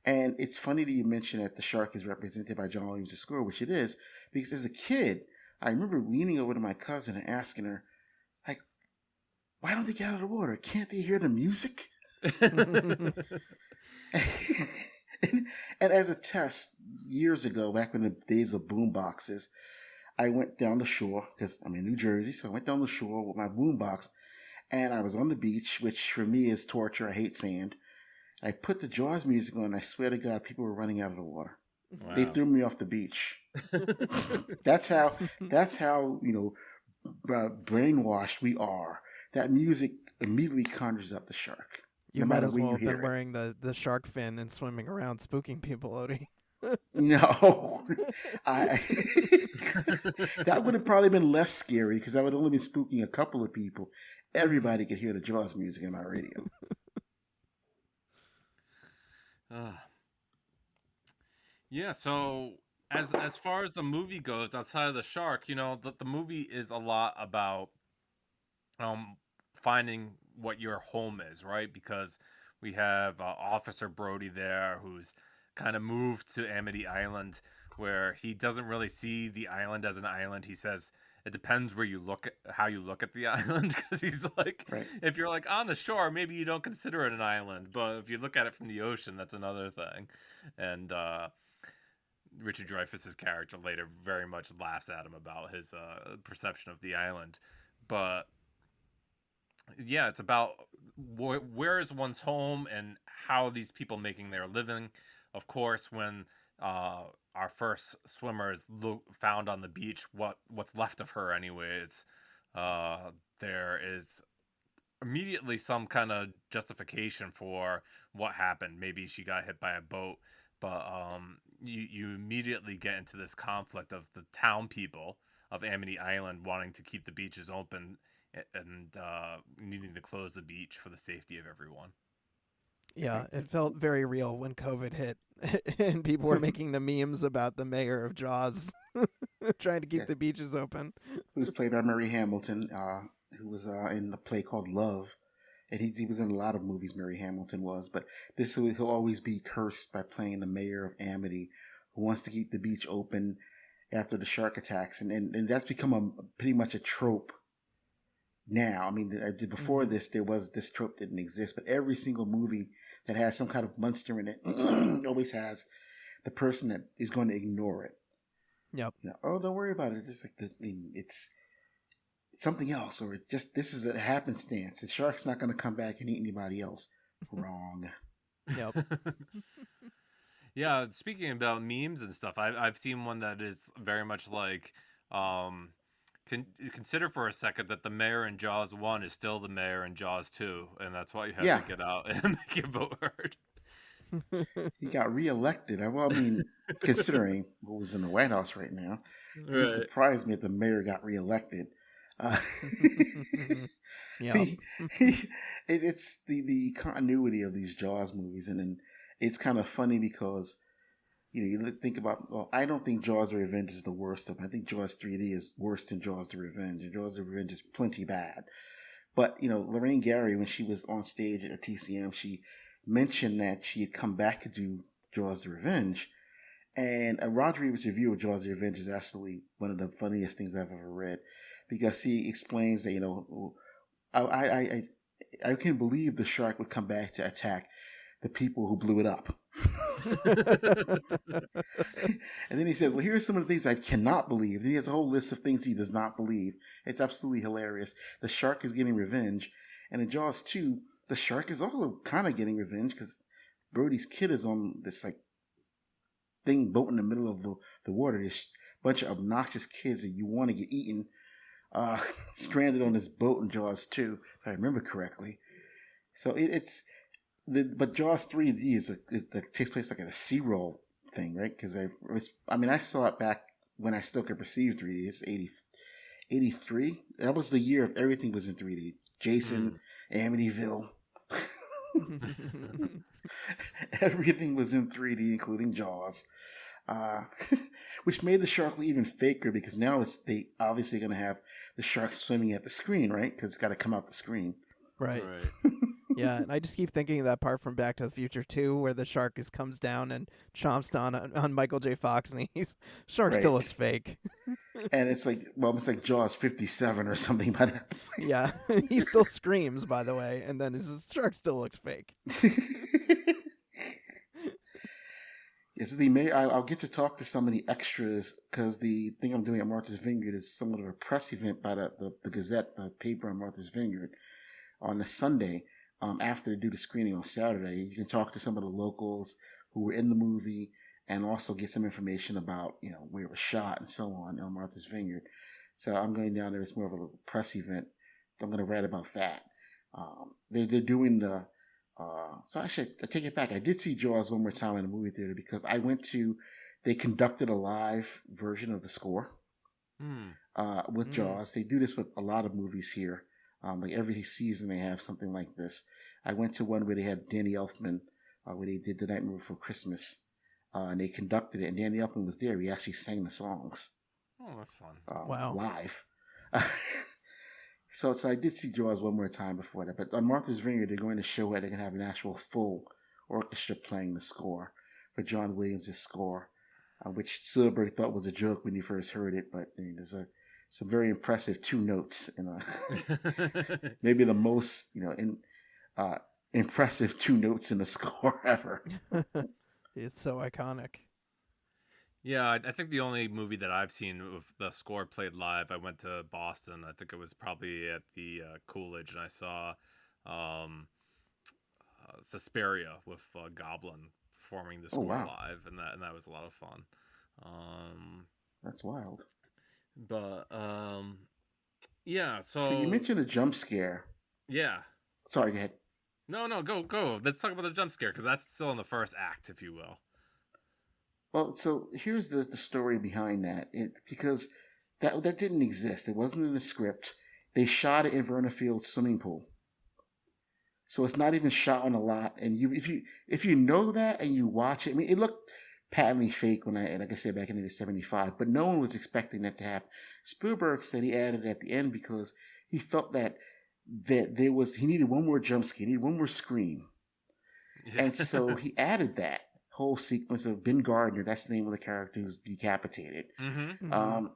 Speaker 3: And it's funny that you mention that the shark is represented by John Williams' score, which it is, because as a kid, I remember leaning over to my cousin and asking her, like, why don't they get out of the water? Can't they hear the music? and, and as a test, years ago, back in the days of boom boxes, I went down the shore because I'm in New Jersey. So I went down the shore with my boombox and I was on the beach, which for me is torture. I hate sand. I put the Jaws music on. And I swear to God, people were running out of the water. They
Speaker 1: Wow.
Speaker 3: threw me off the beach. That's how. That's how brainwashed we are. That music immediately conjures up the shark,
Speaker 2: You
Speaker 3: no
Speaker 2: might
Speaker 3: matter
Speaker 2: as
Speaker 3: where
Speaker 2: well
Speaker 3: you
Speaker 2: have been
Speaker 3: hear it.
Speaker 2: wearing the shark fin and swimming around spooking people, Odie.
Speaker 3: No, I that would have probably been less scary because I would only been spooking a couple of people. Everybody could hear the Jaws music in my radio.
Speaker 1: Ah. Yeah, so as far as the movie goes, outside of the shark, you know, the movie is a lot about um finding what your home is, right? Because we have Officer Brody there, who's kind of moved to Amity Island, where he doesn't really see the island as an island. He says it depends where you look at how you look at the island, because he's like,
Speaker 3: Right.
Speaker 1: if you're like on the shore, maybe you don't consider it an island, but if you look at it from the ocean, that's another thing. And Richard Dreyfuss's character later very much laughs at him about his perception of the island. But yeah, it's about where is one's home and how are these people making their living. Of course, when our first swimmer is found on the beach, what's left of her, anyways, uh, there is immediately some kind of justification for what happened. Maybe she got hit by a boat, but you immediately get into this conflict of the town people of Amity Island wanting to keep the beaches open and needing to close the beach for the safety of everyone.
Speaker 2: Yeah,
Speaker 3: Right.
Speaker 2: it felt very real when COVID hit and people were making the memes about the mayor of Jaws trying to keep
Speaker 3: Yes.
Speaker 2: the beaches open.
Speaker 3: Who was played by Murray Hamilton, who was in a play called Love. And he was in a lot of movies, Murray Hamilton was. But he'll always be cursed by playing the mayor of Amity, who wants to keep the beach open after the shark attacks. And that's become pretty much a trope now. I mean, before
Speaker 2: Hmm.
Speaker 3: this, this trope didn't exist. But every single movie that has some kind of monster in it always has the person that is going to ignore it.
Speaker 2: Yep.
Speaker 3: Oh, don't worry about it. It's just like it's something else, or this is a happenstance. The shark's not going to come back and eat anybody else. Wrong.
Speaker 2: Yep.
Speaker 1: Yeah, speaking about memes and stuff, I've seen one that is very much like, um, consider for a second that the mayor in Jaws 1 is still the mayor in Jaws 2, and that's why you have to
Speaker 3: Yeah,
Speaker 1: get out and make your vote heard.
Speaker 3: he got reelected. Well, I mean, considering what was in the White House right now, doesn't
Speaker 1: Right.
Speaker 3: surprise me that the mayor got reelected. Uh,
Speaker 2: Yep.
Speaker 3: the, it's the continuity of these Jaws movies, and then it's kind of funny because you think about. Well, I don't think Jaws: The Revenge is the worst of them. I think Jaws 3D is worse than Jaws: The Revenge, and Jaws: The Revenge is plenty bad. But Lorraine Gary, when she was on stage at TCM, she mentioned that she had come back to do Jaws: The Revenge, and Roger Ebert's review of Jaws: The Revenge is actually one of the funniest things I've ever read, because he explains that I can believe the shark would come back to attack the people who blew it up. And then he says, well, here are some of the things I cannot believe. And he has a whole list of things he does not believe. It's absolutely hilarious. The shark is getting revenge. And in Jaws 2, the shark is also kind of getting revenge because Brody's kid is on this like boat in the middle of the water. This bunch of obnoxious kids that you want to get eaten, stranded on this boat in Jaws 2, if I remember correctly. So but Jaws 3D takes place like at a SeaWorld thing, right? Because I saw it back when I still could perceive 3D. It's 83. That was the year of everything was in 3D. Jason, Amityville. Everything was in 3D, including Jaws. Which made the shark even faker because now they obviously going to have the shark swimming at the screen, right? Because it's got to come out the screen.
Speaker 2: Right.
Speaker 1: Right.
Speaker 2: Yeah, and I just keep thinking of that part from Back to the Future 2 where the shark comes down and chomps down on Michael J. Fox, and shark still
Speaker 3: Right.
Speaker 2: looks fake.
Speaker 3: And it's like Jaws 57 or something by that point.
Speaker 2: Yeah, he still screams, by the way, and then his shark still looks fake.
Speaker 3: Yes, I'll get to talk to some of the extras because the thing I'm doing at Martha's Vineyard is somewhat of a press event by the Gazette, the paper on Martha's Vineyard, on the Sunday. After they do the screening on Saturday, you can talk to some of the locals who were in the movie and also get some information about where it was shot and so on Martha's Vineyard. So I'm going down there. It's more of a press event. I'm going to write about that. They're doing the. So actually, I take it back. I did see Jaws one more time in the movie theater because they conducted a live version of the score with Jaws. They do this with a lot of movies here. Like every season they have something like this. I went to one where they had Danny Elfman, where they did The Nightmare Before Christmas, and they conducted it. And Danny Elfman was there. He actually sang the songs.
Speaker 1: Oh, that's fun.
Speaker 2: Wow.
Speaker 3: Live. So I did see Jaws one more time before that. But on Martha's Vineyard, they're going to show it. They're going to have an actual full orchestra playing the score for John Williams' score, which Spielberg thought was a joke when he first heard it. But there's some very impressive two notes and maybe the most impressive two notes in the score ever.
Speaker 2: It's so iconic.
Speaker 1: Yeah, I think the only movie that I've seen with the score played live, I went to Boston. I think it was probably at the Coolidge, and I saw Suspiria with Goblin performing the
Speaker 3: Oh,
Speaker 1: score
Speaker 3: wow.
Speaker 1: live, and that was a lot of fun.
Speaker 3: That's wild.
Speaker 1: But yeah.
Speaker 3: So you mentioned a jump scare.
Speaker 1: Yeah.
Speaker 3: Sorry, go ahead.
Speaker 1: No, go. Let's talk about the jump scare because that's still in the first act, if you will.
Speaker 3: Well, so here's the story behind that. Because that didn't exist. It wasn't in the script. They shot it in Verna Field's swimming pool. So it's not even shot on a lot. And if you know that and you watch it, I mean, it looked patently fake like I said, back in 1975, but no one was expecting that to happen. Spielberg said he added it at the end because he felt that he needed one more jump scare, he needed one more scream. Yeah. And so he added that whole sequence of Ben Gardner, that's the name of the character who's decapitated.
Speaker 1: Mm-hmm.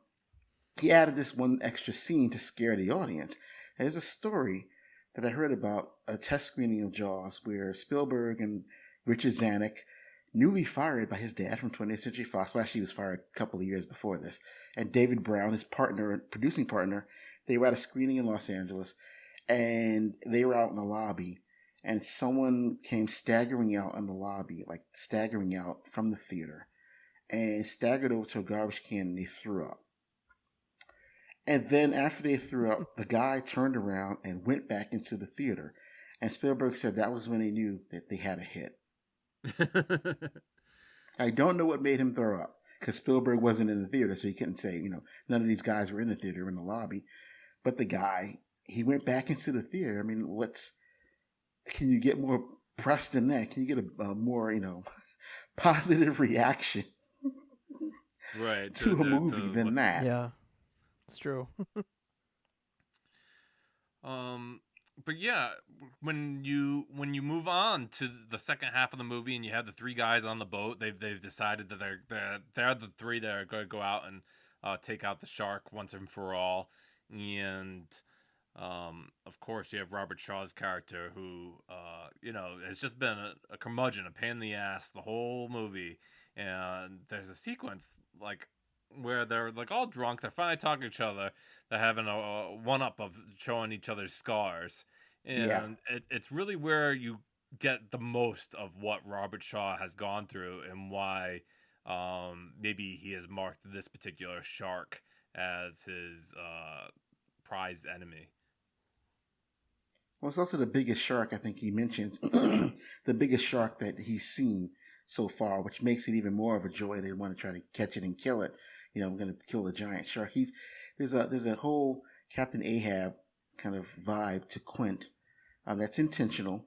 Speaker 3: He added this one extra scene to scare the audience. There's a story that I heard about a test screening of Jaws where Spielberg and Richard Zanuck, newly fired by his dad from 20th Century Fox, well, actually he was fired a couple of years before this, and David Brown, his producing partner, they were at a screening in Los Angeles, and they were out in the lobby, and someone came staggering out in the lobby, like staggering out from the theater, and staggered over to a garbage can and they threw up. And then after they threw up, the guy turned around and went back into the theater. And Spielberg said that was when they knew that they had a hit. I don't know what made him throw up, because Spielberg wasn't in the theater, so he couldn't say, none of these guys were in the theater, in the lobby. But the guy, he went back into the theater. I mean, can you get more press than that? Can you get a more, positive reaction
Speaker 1: right
Speaker 3: to a movie than that?
Speaker 2: Yeah, it's true.
Speaker 1: But yeah, when you move on to the second half of the movie and you have the three guys on the boat, they've decided that they're the three that are going to go out and take out the shark once and for all. And of course, you have Robert Shaw's character, who has just been a curmudgeon, a pain in the ass the whole movie. And there's a sequence like where they're like all drunk, they're finally talking to each other, they're having a one up of showing each other's scars, and it's really where you get the most of what Robert Shaw has gone through and why maybe he has marked this particular shark as his prized enemy.
Speaker 3: Well, it's also the biggest shark, I think he mentions, the biggest shark that he's seen so far, which makes it even more of a joy. They want to try to catch it and kill it. I'm going to kill the giant shark. There's a whole Captain Ahab kind of vibe to Quint that's intentional.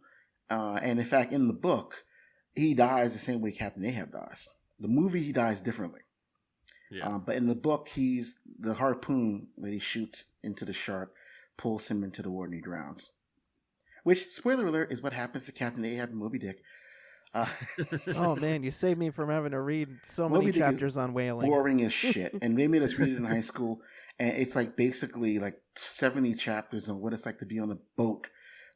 Speaker 3: And in fact, in the book, he dies the same way Captain Ahab dies. The movie, he dies differently.
Speaker 1: Yeah.
Speaker 3: But in the book, the harpoon that he shoots into the shark pulls him into the water and he drowns. Which, spoiler alert, is what happens to Captain Ahab and Moby Dick.
Speaker 2: Oh man, you saved me from having to read so
Speaker 3: Moby
Speaker 2: many
Speaker 3: Dick
Speaker 2: chapters on whaling.
Speaker 3: Boring as shit, and they made us read it in high school, and it's like basically like 70 chapters on what it's like to be on a boat.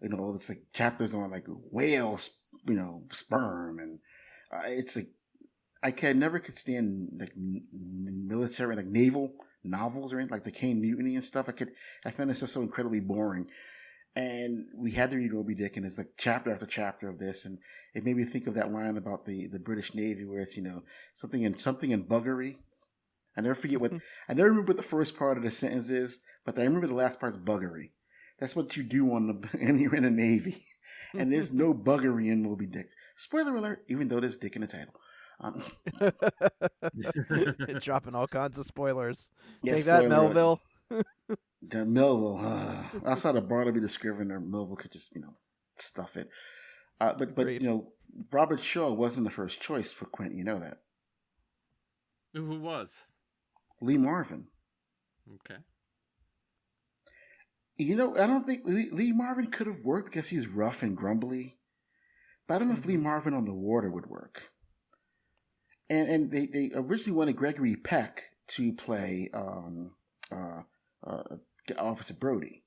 Speaker 3: It's like chapters on like whales, sperm, and it's like I never could stand like military, like naval novels or anything, like the Caine Mutiny and stuff. I found this just so incredibly boring. And we had to read Moby Dick, and it's like chapter after chapter of this, and it made me think of that line about the British Navy where it's something in buggery. I never remember what the first part of the sentence is, but I remember the last part's buggery. That's what you do when you're in the Navy, and there's no buggery in Moby Dick. Spoiler alert! Even though there's dick in the title.
Speaker 2: Dropping all kinds of spoilers.
Speaker 3: Yeah,
Speaker 2: Take that, Melville.
Speaker 3: The Melville. Outside of Bartleby the Scrivener, Melville could just stuff it. But Robert Shaw wasn't the first choice for Quint. You know that.
Speaker 1: Who was?
Speaker 3: Lee Marvin.
Speaker 1: Okay.
Speaker 3: I don't think Lee Marvin could have worked because he's rough and grumbly. But I don't know if Lee Marvin on the water would work. And they originally wanted Gregory Peck to play Officer Brody.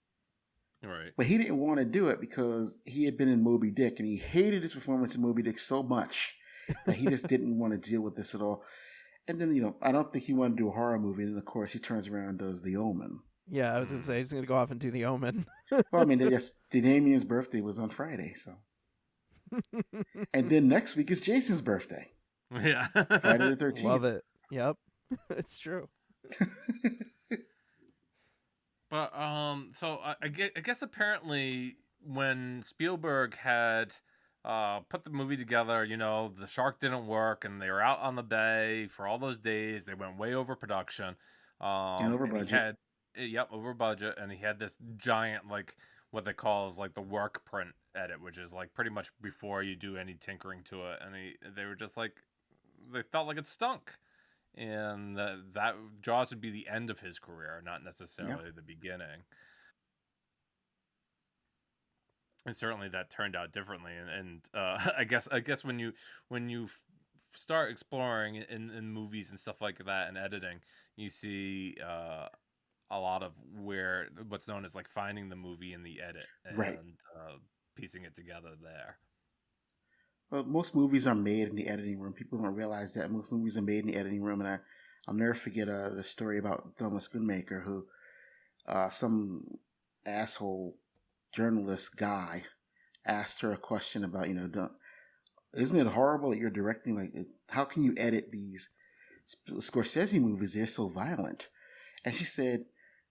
Speaker 1: Right.
Speaker 3: But he didn't want to do it because he had been in Moby Dick and he hated his performance in Moby Dick so much that he just didn't want to deal with this at all. And then, I don't think he wanted to do a horror movie. And then, of course, he turns around and does The Omen.
Speaker 2: Yeah, I was going to say, he's going to go off and do The Omen.
Speaker 3: Well, I mean, Damien's birthday was on Friday, so. And then next week is Jason's birthday.
Speaker 1: Yeah.
Speaker 3: Friday the 13th.
Speaker 2: Love it. Yep. It's true.
Speaker 1: But so I guess apparently when Spielberg had put the movie together, the shark didn't work, and they were out on the bay for all those days. They went way over production,
Speaker 3: and over budget.
Speaker 1: Over budget, and he had this giant what they call is the work print edit, which is pretty much before you do any tinkering to it, and they were just they felt like it stunk. And that Jaws would be the end of his career, not necessarily the beginning. And certainly that turned out differently. And I guess when you start exploring in movies and stuff like that and editing, you see a lot of what's known as finding the movie in the edit and piecing it together there.
Speaker 3: Well, most movies are made in the editing room. People don't realize that most movies are made in the editing room. And I'll never forget the story about Thelma Schoonmaker, who some asshole journalist guy asked her a question about, isn't it horrible that you're directing? Like, how can you edit these Scorsese movies? They're so violent. And she said,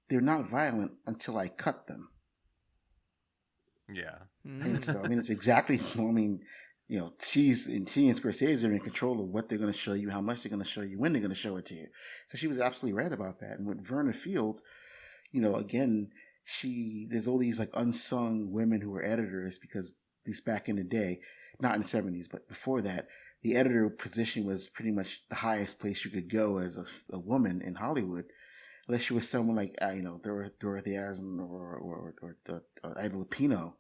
Speaker 3: they're not violent until I cut them.
Speaker 1: Yeah.
Speaker 3: And so, I mean, it's exactly, I mean, she and Scorsese are in control of what they're going to show you, how much they're going to show you, when they're going to show it to you. So she was absolutely right about that. And with Verna Fields, again, there's all these like unsung women who were editors, because at least back in the day, not in the 70s, but before that, the editor position was pretty much the highest place you could go as a woman in Hollywood, unless you were someone like Dorothy Aslan or Ida Lupino,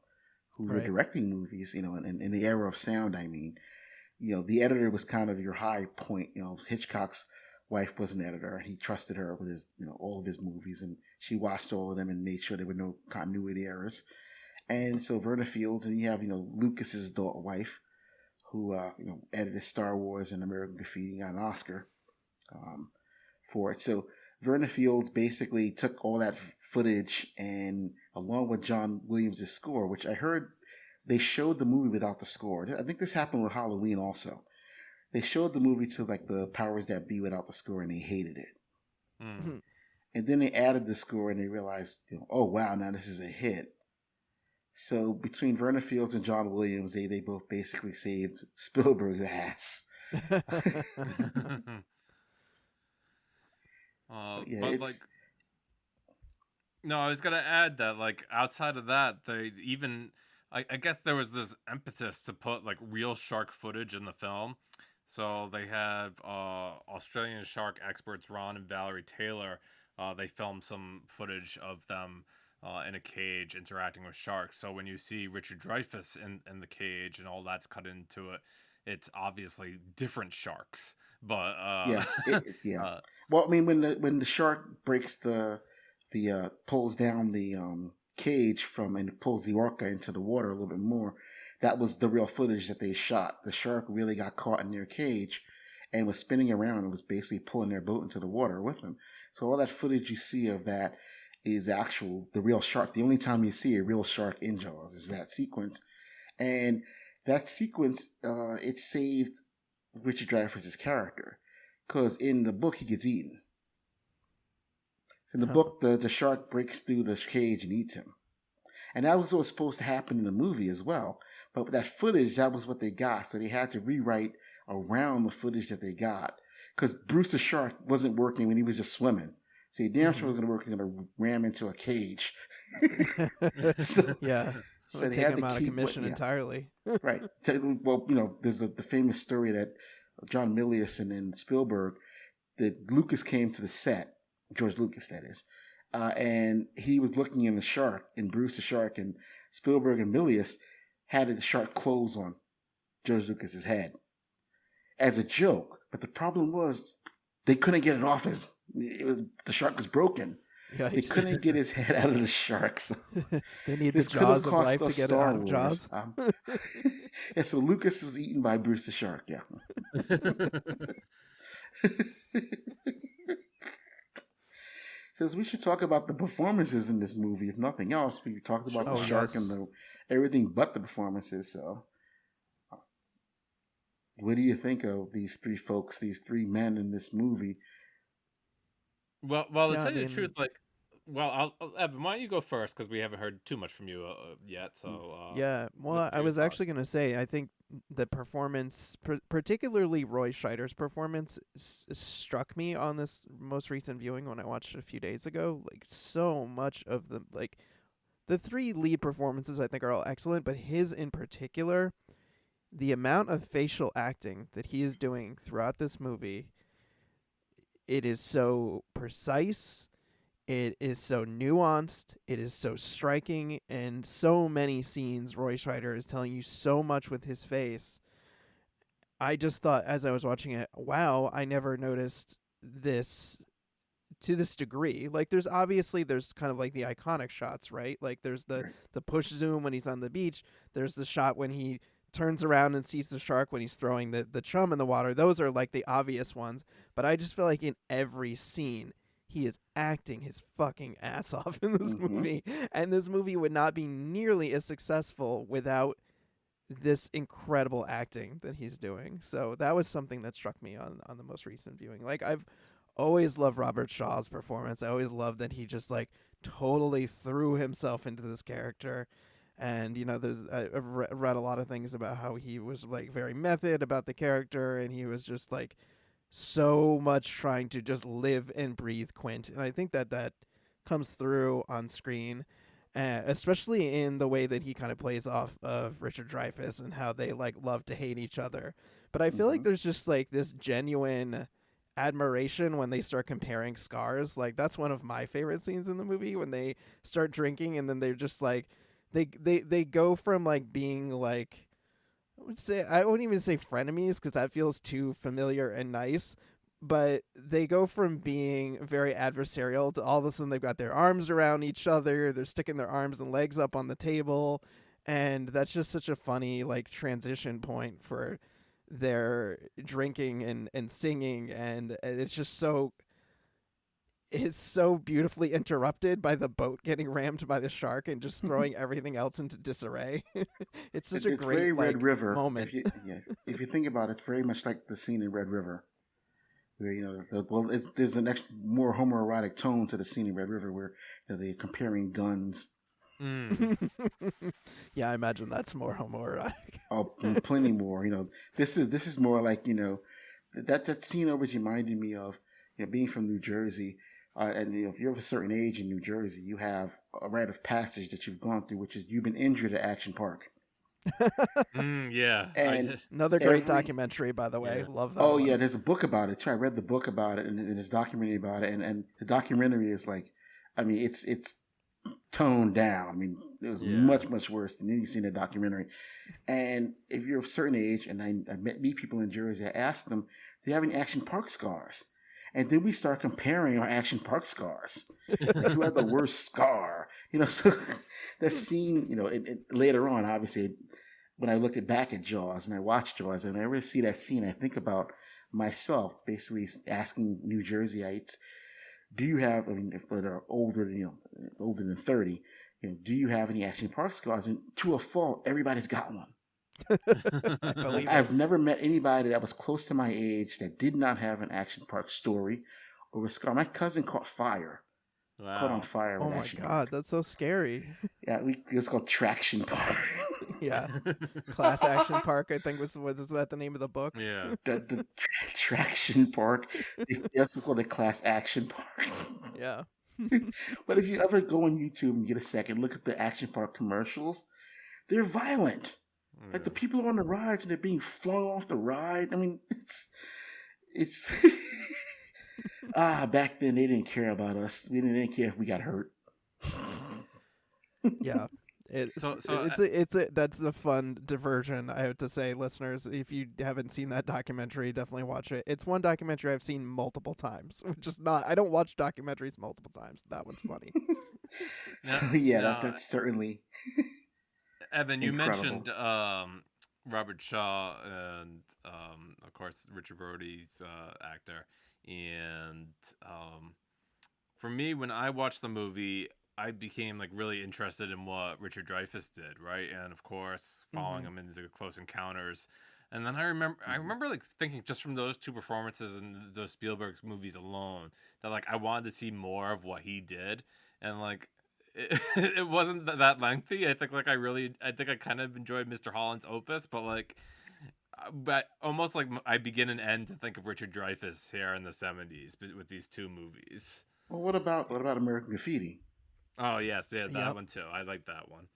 Speaker 3: who were directing movies, in the era of sound. I mean, the editor was kind of your high point. Hitchcock's wife was an editor, and he trusted her with his, all of his movies, and she watched all of them and made sure there were no continuity errors. And so Verna Fields, and you have, Lucas's wife, who, edited Star Wars and American Graffiti, got an Oscar for it. So Verna Fields basically took all that footage, and along with John Williams' score, which I heard they showed the movie without the score. I think this happened with Halloween also. They showed the movie to like the powers that be without the score, and they hated it.
Speaker 1: Mm.
Speaker 3: And then they added the score, and they realized, oh wow, now this is a hit. So between Verna Fields and John Williams, they both basically saved Spielberg's ass. So, yeah,
Speaker 1: but like, no, I was gonna add that like outside of that, they even I guess there was this impetus to put like real shark footage in the film. So they have Australian shark experts Ron and Valerie Taylor. They filmed some footage of them in a cage interacting with sharks. So when you see Richard Dreyfuss in the cage and all that's cut into it, it's obviously different sharks. But
Speaker 3: yeah. Well, I mean, when the shark breaks pulls down the cage and pulls the orca into the water a little bit more, that was the real footage that they shot. The shark really got caught in their cage and was spinning around and was basically pulling their boat into the water with them. So all that footage you see of that is the real shark. The only time you see a real shark in Jaws is that sequence. And that sequence, it saved Richard Dreyfuss's character, because in the book he gets eaten. So in the book, the shark breaks through the cage and eats him. And that was what was supposed to happen in the movie as well. But with that footage, that was what they got. So they had to rewrite around the footage that they got, because Bruce the shark wasn't working when he was just swimming. So he damn sure was going to work. Going to ram into a cage.
Speaker 2: Yeah.
Speaker 3: So they
Speaker 2: take
Speaker 3: had
Speaker 2: him
Speaker 3: to
Speaker 2: out
Speaker 3: keep
Speaker 2: of commission entirely.
Speaker 3: Right. Well, there's the famous story that John Milius and Spielberg, that Lucas came to the set, George Lucas, that is, and he was looking in the shark, in Bruce the shark, and Spielberg and Milius had the shark close on George Lucas's head as a joke. But the problem was they couldn't get it off. The shark was broken. Yikes. They couldn't get his head out of the shark. So
Speaker 2: they need the jaws of life to get it out of Jaws.
Speaker 3: Yeah, so Lucas was eaten by Bruce the shark. Yeah. Says we should talk about the performances in this movie. If nothing else, we talked about the shark and everything but the performances. So, what do you think of these three folks, these three men in this movie?
Speaker 1: Well, to tell you the truth, like, well, Evan, why don't you go first, because we haven't heard too much from you yet. So
Speaker 2: yeah, well, I was actually going to say, I think the performance, particularly Roy Scheider's performance, struck me on this most recent viewing when I watched it a few days ago. Like, so much of the three lead performances I think are all excellent, but his in particular, the amount of facial acting that he is doing throughout this movie, it is so precise, it is so nuanced, it is so striking, and so many scenes Roy Scheider is telling you so much with his face. I just thought as I was watching it, wow, I never noticed this to this degree. Like, there's kind of like the iconic shots, right? Like, there's the push zoom when he's on the beach. There's the shot when he turns around and sees the shark when he's throwing the chum in the water. Those are like the obvious ones. But I just feel like in every scene, he is acting his fucking ass off in this
Speaker 3: Mm-hmm.
Speaker 2: movie, and this movie would not be nearly as successful without this incredible acting that he's doing. So that was something that struck me on the most recent viewing. Like, I've always loved Robert Shaw's performance. I always loved that he just like totally threw himself into this character. And I've read a lot of things about how he was like very method about the character, and he was just like so much trying to just live and breathe Quint. And I think that comes through on screen, especially in the way that he kind of plays off of Richard Dreyfuss and how they like love to hate each other. But I feel
Speaker 3: Mm-hmm.
Speaker 2: like there's just like this genuine admiration when they start comparing scars. Like, that's one of my favorite scenes in the movie, when they start drinking and then they're just like they go from like being like, I wouldn't even say frenemies because that feels too familiar and nice, but they go from being very adversarial to all of a sudden they've got their arms around each other, they're sticking their arms and legs up on the table, and that's just such a funny like transition point for their drinking and singing, and it's just it's so beautifully interrupted by the boat getting rammed by the shark and just throwing everything else into disarray. It's such a
Speaker 3: It's
Speaker 2: great
Speaker 3: very
Speaker 2: like
Speaker 3: Red River.
Speaker 2: moment.
Speaker 3: If you think about it, it's very much like the scene in Red River, where there's an extra more homoerotic tone to the scene in Red River, where they're comparing guns.
Speaker 1: Mm.
Speaker 2: Yeah, I imagine that's more homoerotic.
Speaker 3: Oh, plenty more. This is more like that scene always reminded me of being from New Jersey. And if you're of a certain age in New Jersey, you have a rite of passage that you've gone through, which is you've been injured at Action Park.
Speaker 1: Yeah.
Speaker 3: And
Speaker 2: Another great documentary, by the way.
Speaker 1: Yeah.
Speaker 2: Love that.
Speaker 3: oh
Speaker 2: one.
Speaker 3: yeah, there's a book about it too. I read the book about it, and there's a documentary about it, and the documentary is like, I mean, it's toned down. I mean, it was much worse than anything in the documentary. And if you're of a certain age, and I meet people in Jersey, I asked them, do you have any Action Park scars? And then we start comparing our Action Park scars. Like, who had the worst scar? So that scene, later on, obviously, when I looked back at Jaws and I watched Jaws, and I ever see that scene, I think about myself basically asking New Jerseyites, do you have, if they're older than 30, do you have any Action Park scars? And to a fault, everybody's got one.
Speaker 2: I believe
Speaker 3: I've never met anybody that was close to my age that did not have an Action Park story or a scar. My cousin caught fire.
Speaker 1: Wow.
Speaker 3: Caught on fire.
Speaker 2: Oh
Speaker 3: with
Speaker 2: my
Speaker 3: Action
Speaker 2: god,
Speaker 3: Park.
Speaker 2: that's so scary.
Speaker 3: Yeah, it's called Traction Park.
Speaker 2: Yeah, Class Action Park, I think was that the name of the book?
Speaker 1: Yeah.
Speaker 3: the Traction Park. They also call it Class Action Park.
Speaker 2: Yeah.
Speaker 3: But if you ever go on YouTube and get a second, look at the Action Park commercials. They're violent. Like, the people are on the rides and they're being flung off the ride. I mean, it's back then they didn't care about us. We didn't care if we got hurt.
Speaker 2: Yeah. That's a fun diversion, I have to say, listeners. If you haven't seen that documentary, definitely watch it. It's one documentary I've seen multiple times, which is not, I don't watch documentaries multiple times. That one's funny.
Speaker 3: So yeah, that's certainly
Speaker 1: Evan, you
Speaker 3: incredible.
Speaker 1: mentioned Robert Shaw and of course Richard Brody's actor, and for me, when I watched the movie, I became like really interested in what Richard Dreyfuss did, right? And of course, following him into Close Encounters. And then I remember like thinking, just from those two performances and those Spielberg movies alone, that like I wanted to see more of what he did. And like it wasn't that lengthy. I think I kind of enjoyed Mr. Holland's Opus, but almost like I begin and end to think of Richard Dreyfuss here in the 70s with these two movies.
Speaker 3: Well, what about American Graffiti?
Speaker 1: Oh yes, yeah, that
Speaker 2: Yep.
Speaker 1: one too. I like that one.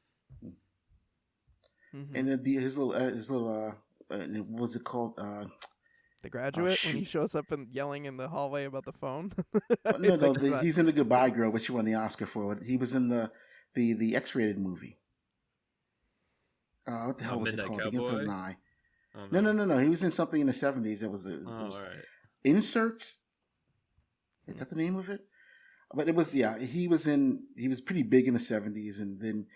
Speaker 2: Mm-hmm.
Speaker 3: And then his little what was it called?
Speaker 2: The Graduate, when he
Speaker 3: shoot.
Speaker 2: shows up and yelling in the hallway about the phone.
Speaker 3: He's in the Goodbye Girl, which he won the Oscar for. He was in the X-rated movie. What the hell was it
Speaker 1: Midnight
Speaker 3: called?
Speaker 1: Cowboy?
Speaker 3: Against the Eye.
Speaker 1: Oh,
Speaker 3: No. He was in something in the 70s. It was
Speaker 1: all right.
Speaker 3: Inserts. Is that the name of it? But it was, he was pretty big in the 70s, and then,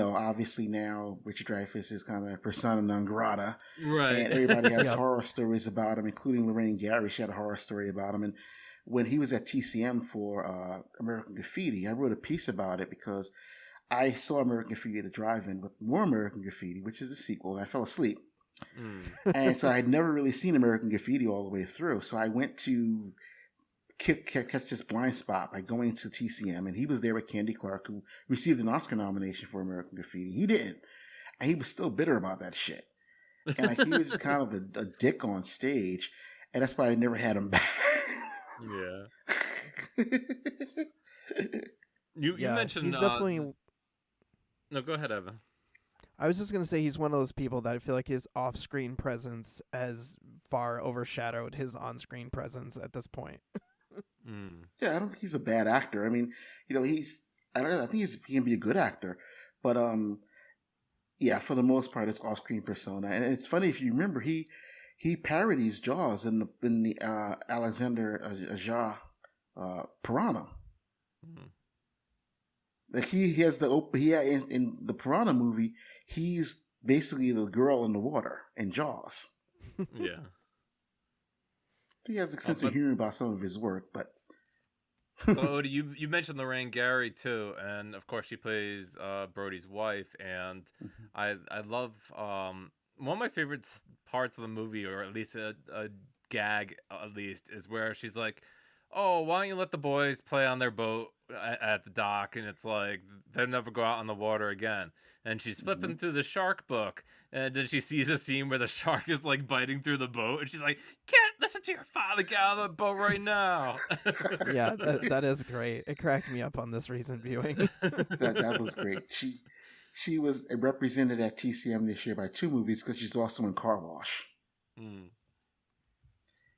Speaker 3: obviously now Richard Dreyfuss is kind of persona non grata,
Speaker 1: Right.
Speaker 3: and everybody has
Speaker 2: Yeah.
Speaker 3: horror stories about him, including Lorraine Gary. She had a horror story about him, and when he was at TCM for American Graffiti, I wrote a piece about it because I saw American Graffiti at the drive-in with more American Graffiti, which is the sequel, and I fell asleep. And so I had never really seen American Graffiti all the way through. So I went to catch this blind spot by going to TCM, and he was there with Candy Clark, who received an Oscar nomination for American Graffiti. He didn't. And he was still bitter about that shit. And like, he was kind of a dick on stage, and that's why I never had him back.
Speaker 1: Yeah. You mentioned
Speaker 2: he's definitely.
Speaker 1: No, go ahead, Evan.
Speaker 2: I was just gonna say he's one of those people that I feel like his off-screen presence has far overshadowed his on-screen presence at this point.
Speaker 3: Yeah, I don't think he's a bad actor. I mean, I don't know. I think he can be a good actor, but yeah, for the most part, it's off-screen persona. And it's funny, if you remember, he parodies Jaws in the Alexander Aja Piranha. Like he has in the Piranha movie, he's basically the girl in the water in Jaws.
Speaker 1: Yeah.
Speaker 3: He has a sense of humor about some of his work, but.
Speaker 1: Well, Odie, you mentioned Lorraine Gary too, and of course she plays Brody's wife, and I love one of my favorite parts of the movie, or at least a gag at least, is where she's like, "Oh, why don't you let the boys play on their boat at the dock?" And it's like they'll never go out on the water again. And she's flipping through the shark book, and then she sees a scene where the shark is like biting through the boat, and she's like, "Can't listen to your father, get out of the boat right now."
Speaker 2: Yeah, that is great. It cracked me up on this recent viewing.
Speaker 3: that was great. She was represented at TCM this year by 2 movies because she's also in Car Wash.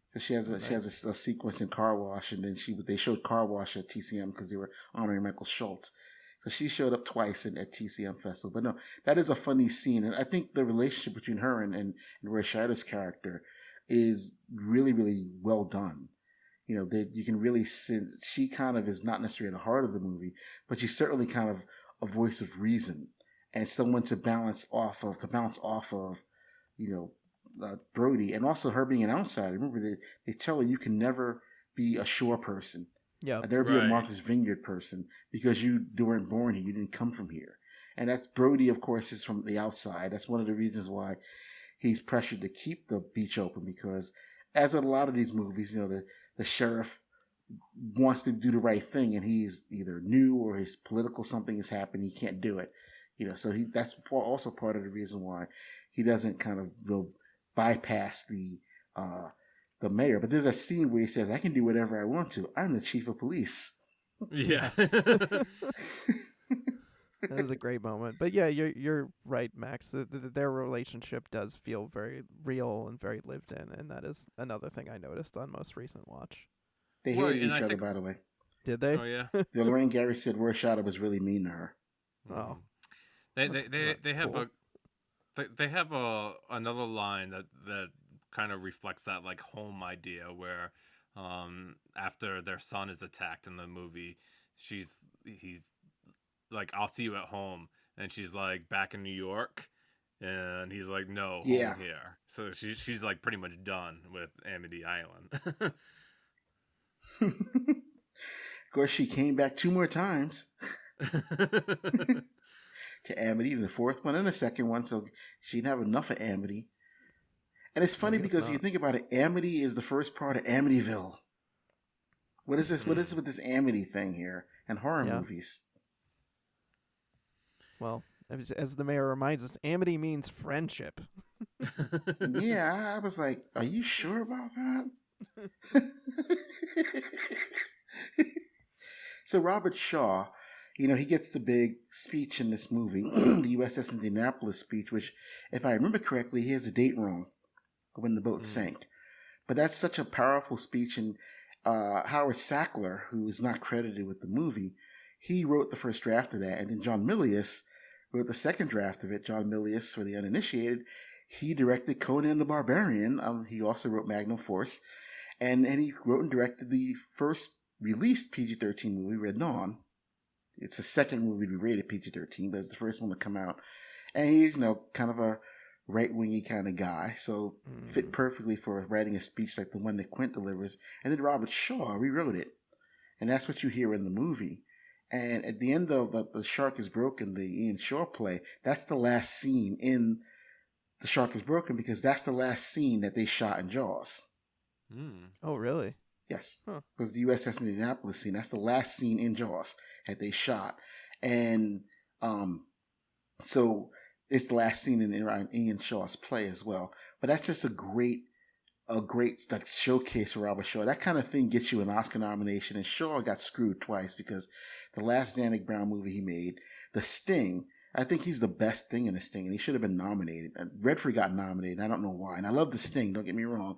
Speaker 3: So she has a sequence in Car Wash, and then they showed Car Wash at TCM because they were honoring Michael Schultz. So she showed up twice at TCM Festival. But no, that is a funny scene, and I think the relationship between her and Roy Scheider's character is really, really well done. That you can really sense she kind of is not necessarily at the heart of the movie, but she's certainly kind of a voice of reason and someone to bounce off of, Brody, and also her being an outsider. Remember, they tell her you can never be a shore person.
Speaker 2: Yeah,
Speaker 3: never be a Martha's Vineyard person because you weren't born here. You didn't come from here. And that's Brody, of course, is from the outside. That's one of the reasons why he's pressured to keep the beach open, because as in a lot of these movies, the sheriff wants to do the right thing, and he's either new or his political something has happened. He can't do it. So that's also part of the reason why he doesn't kind of bypass the mayor. But there's a scene where he says, "I can do whatever I want to. I'm the chief of police."
Speaker 1: Yeah.
Speaker 2: That is a great moment. But yeah, you're right, Max. Their relationship does feel very real and very lived in, and that is another thing I noticed on most recent watch.
Speaker 3: They hated each other, by the way.
Speaker 2: Did they?
Speaker 1: Oh yeah.
Speaker 3: Lorraine Gary said Roy Scheider was really mean to her.
Speaker 2: Oh.
Speaker 1: They have another line that kind of reflects that like home idea where after their son is attacked in the movie, he's like, "I'll see you at home," and she's like, "Back in New York," and he's like, "No, home here." So she's like pretty much done with Amity Island.
Speaker 3: Of course, she came back 2 more times to Amity, the 4th one and the 2nd one, so she didn't have enough of Amity. And it's funny because you think about it, Amity is the first part of Amityville. What is this? What is with this Amity thing here and horror movies?
Speaker 2: Well, as the mayor reminds us, Amity means friendship.
Speaker 3: Yeah, I was like, are you sure about that? So Robert Shaw, he gets the big speech in this movie, the USS Indianapolis speech, which, if I remember correctly, he has a date wrong when the boat sank. But that's such a powerful speech, and Howard Sackler, who is not credited with the movie, he wrote the first draft of that, and then John Milius wrote the second draft of it. John Milius, for the uninitiated, he directed Conan the Barbarian. He also wrote Magnum Force, and he wrote and directed the first released PG-13 movie, Red Dawn. It's the second movie to be rated PG-13, but it's the first one to come out. And he's, kind of a right-wingy kind of guy, so fit perfectly for writing a speech like the one that Quint delivers. And then Robert Shaw rewrote it, and that's what you hear in the movie. And at the end of the Shark is Broken, the Ian Shaw play, that's the last scene in The Shark is Broken, because that's the last scene that they shot in Jaws.
Speaker 2: Oh, really?
Speaker 3: Yes.
Speaker 2: Huh.
Speaker 3: It was the USS Indianapolis scene. That's the last scene in Jaws that they shot. And so it's the last scene in Ian Shaw's play as well. But that's just a great like showcase for Robert Shaw. That kind of thing gets you an Oscar nomination. And Shaw got screwed twice because the last Danik Brown movie he made, The Sting, I think he's the best thing in The Sting, and he should have been nominated. Redford got nominated. I don't know why. And I love The Sting, don't get me wrong.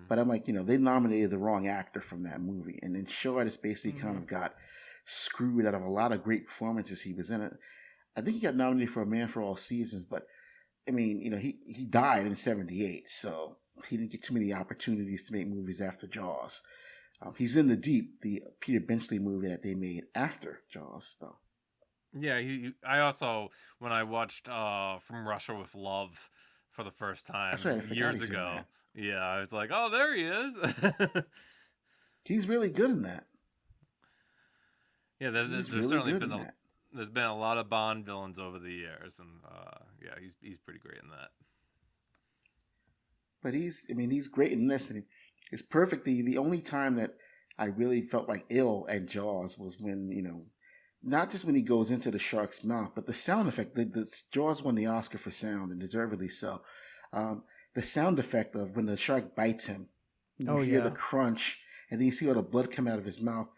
Speaker 3: But I'm like, they nominated the wrong actor from that movie. And then Shaw just basically kind of got screwed out of a lot of great performances he was in. It. I think he got nominated for A Man for All Seasons, but I mean, he died in '78, so he didn't get too many opportunities to make movies after Jaws. He's in The Deep, the Peter Benchley movie that they made after Jaws, though.
Speaker 1: Yeah, I also, when I watched From Russia with Love for the first time
Speaker 3: That's right, I forgot
Speaker 1: years
Speaker 3: he's in
Speaker 1: ago,
Speaker 3: that.
Speaker 1: yeah, I was like, oh, there he is.
Speaker 3: He's really good in that.
Speaker 1: Yeah,
Speaker 3: He's
Speaker 1: there's
Speaker 3: really
Speaker 1: certainly
Speaker 3: good
Speaker 1: been
Speaker 3: in that.
Speaker 1: there's been a lot of Bond villains over the years, and yeah, he's pretty great in that.
Speaker 3: But he's great in this, and it's perfect. The only time that I really felt like ill at Jaws was when, not just when he goes into the shark's mouth, but the sound effect. The Jaws won the Oscar for sound, and deservedly so. The sound effect of when the shark bites him, you hear the crunch, and then you see all the blood come out of his mouth.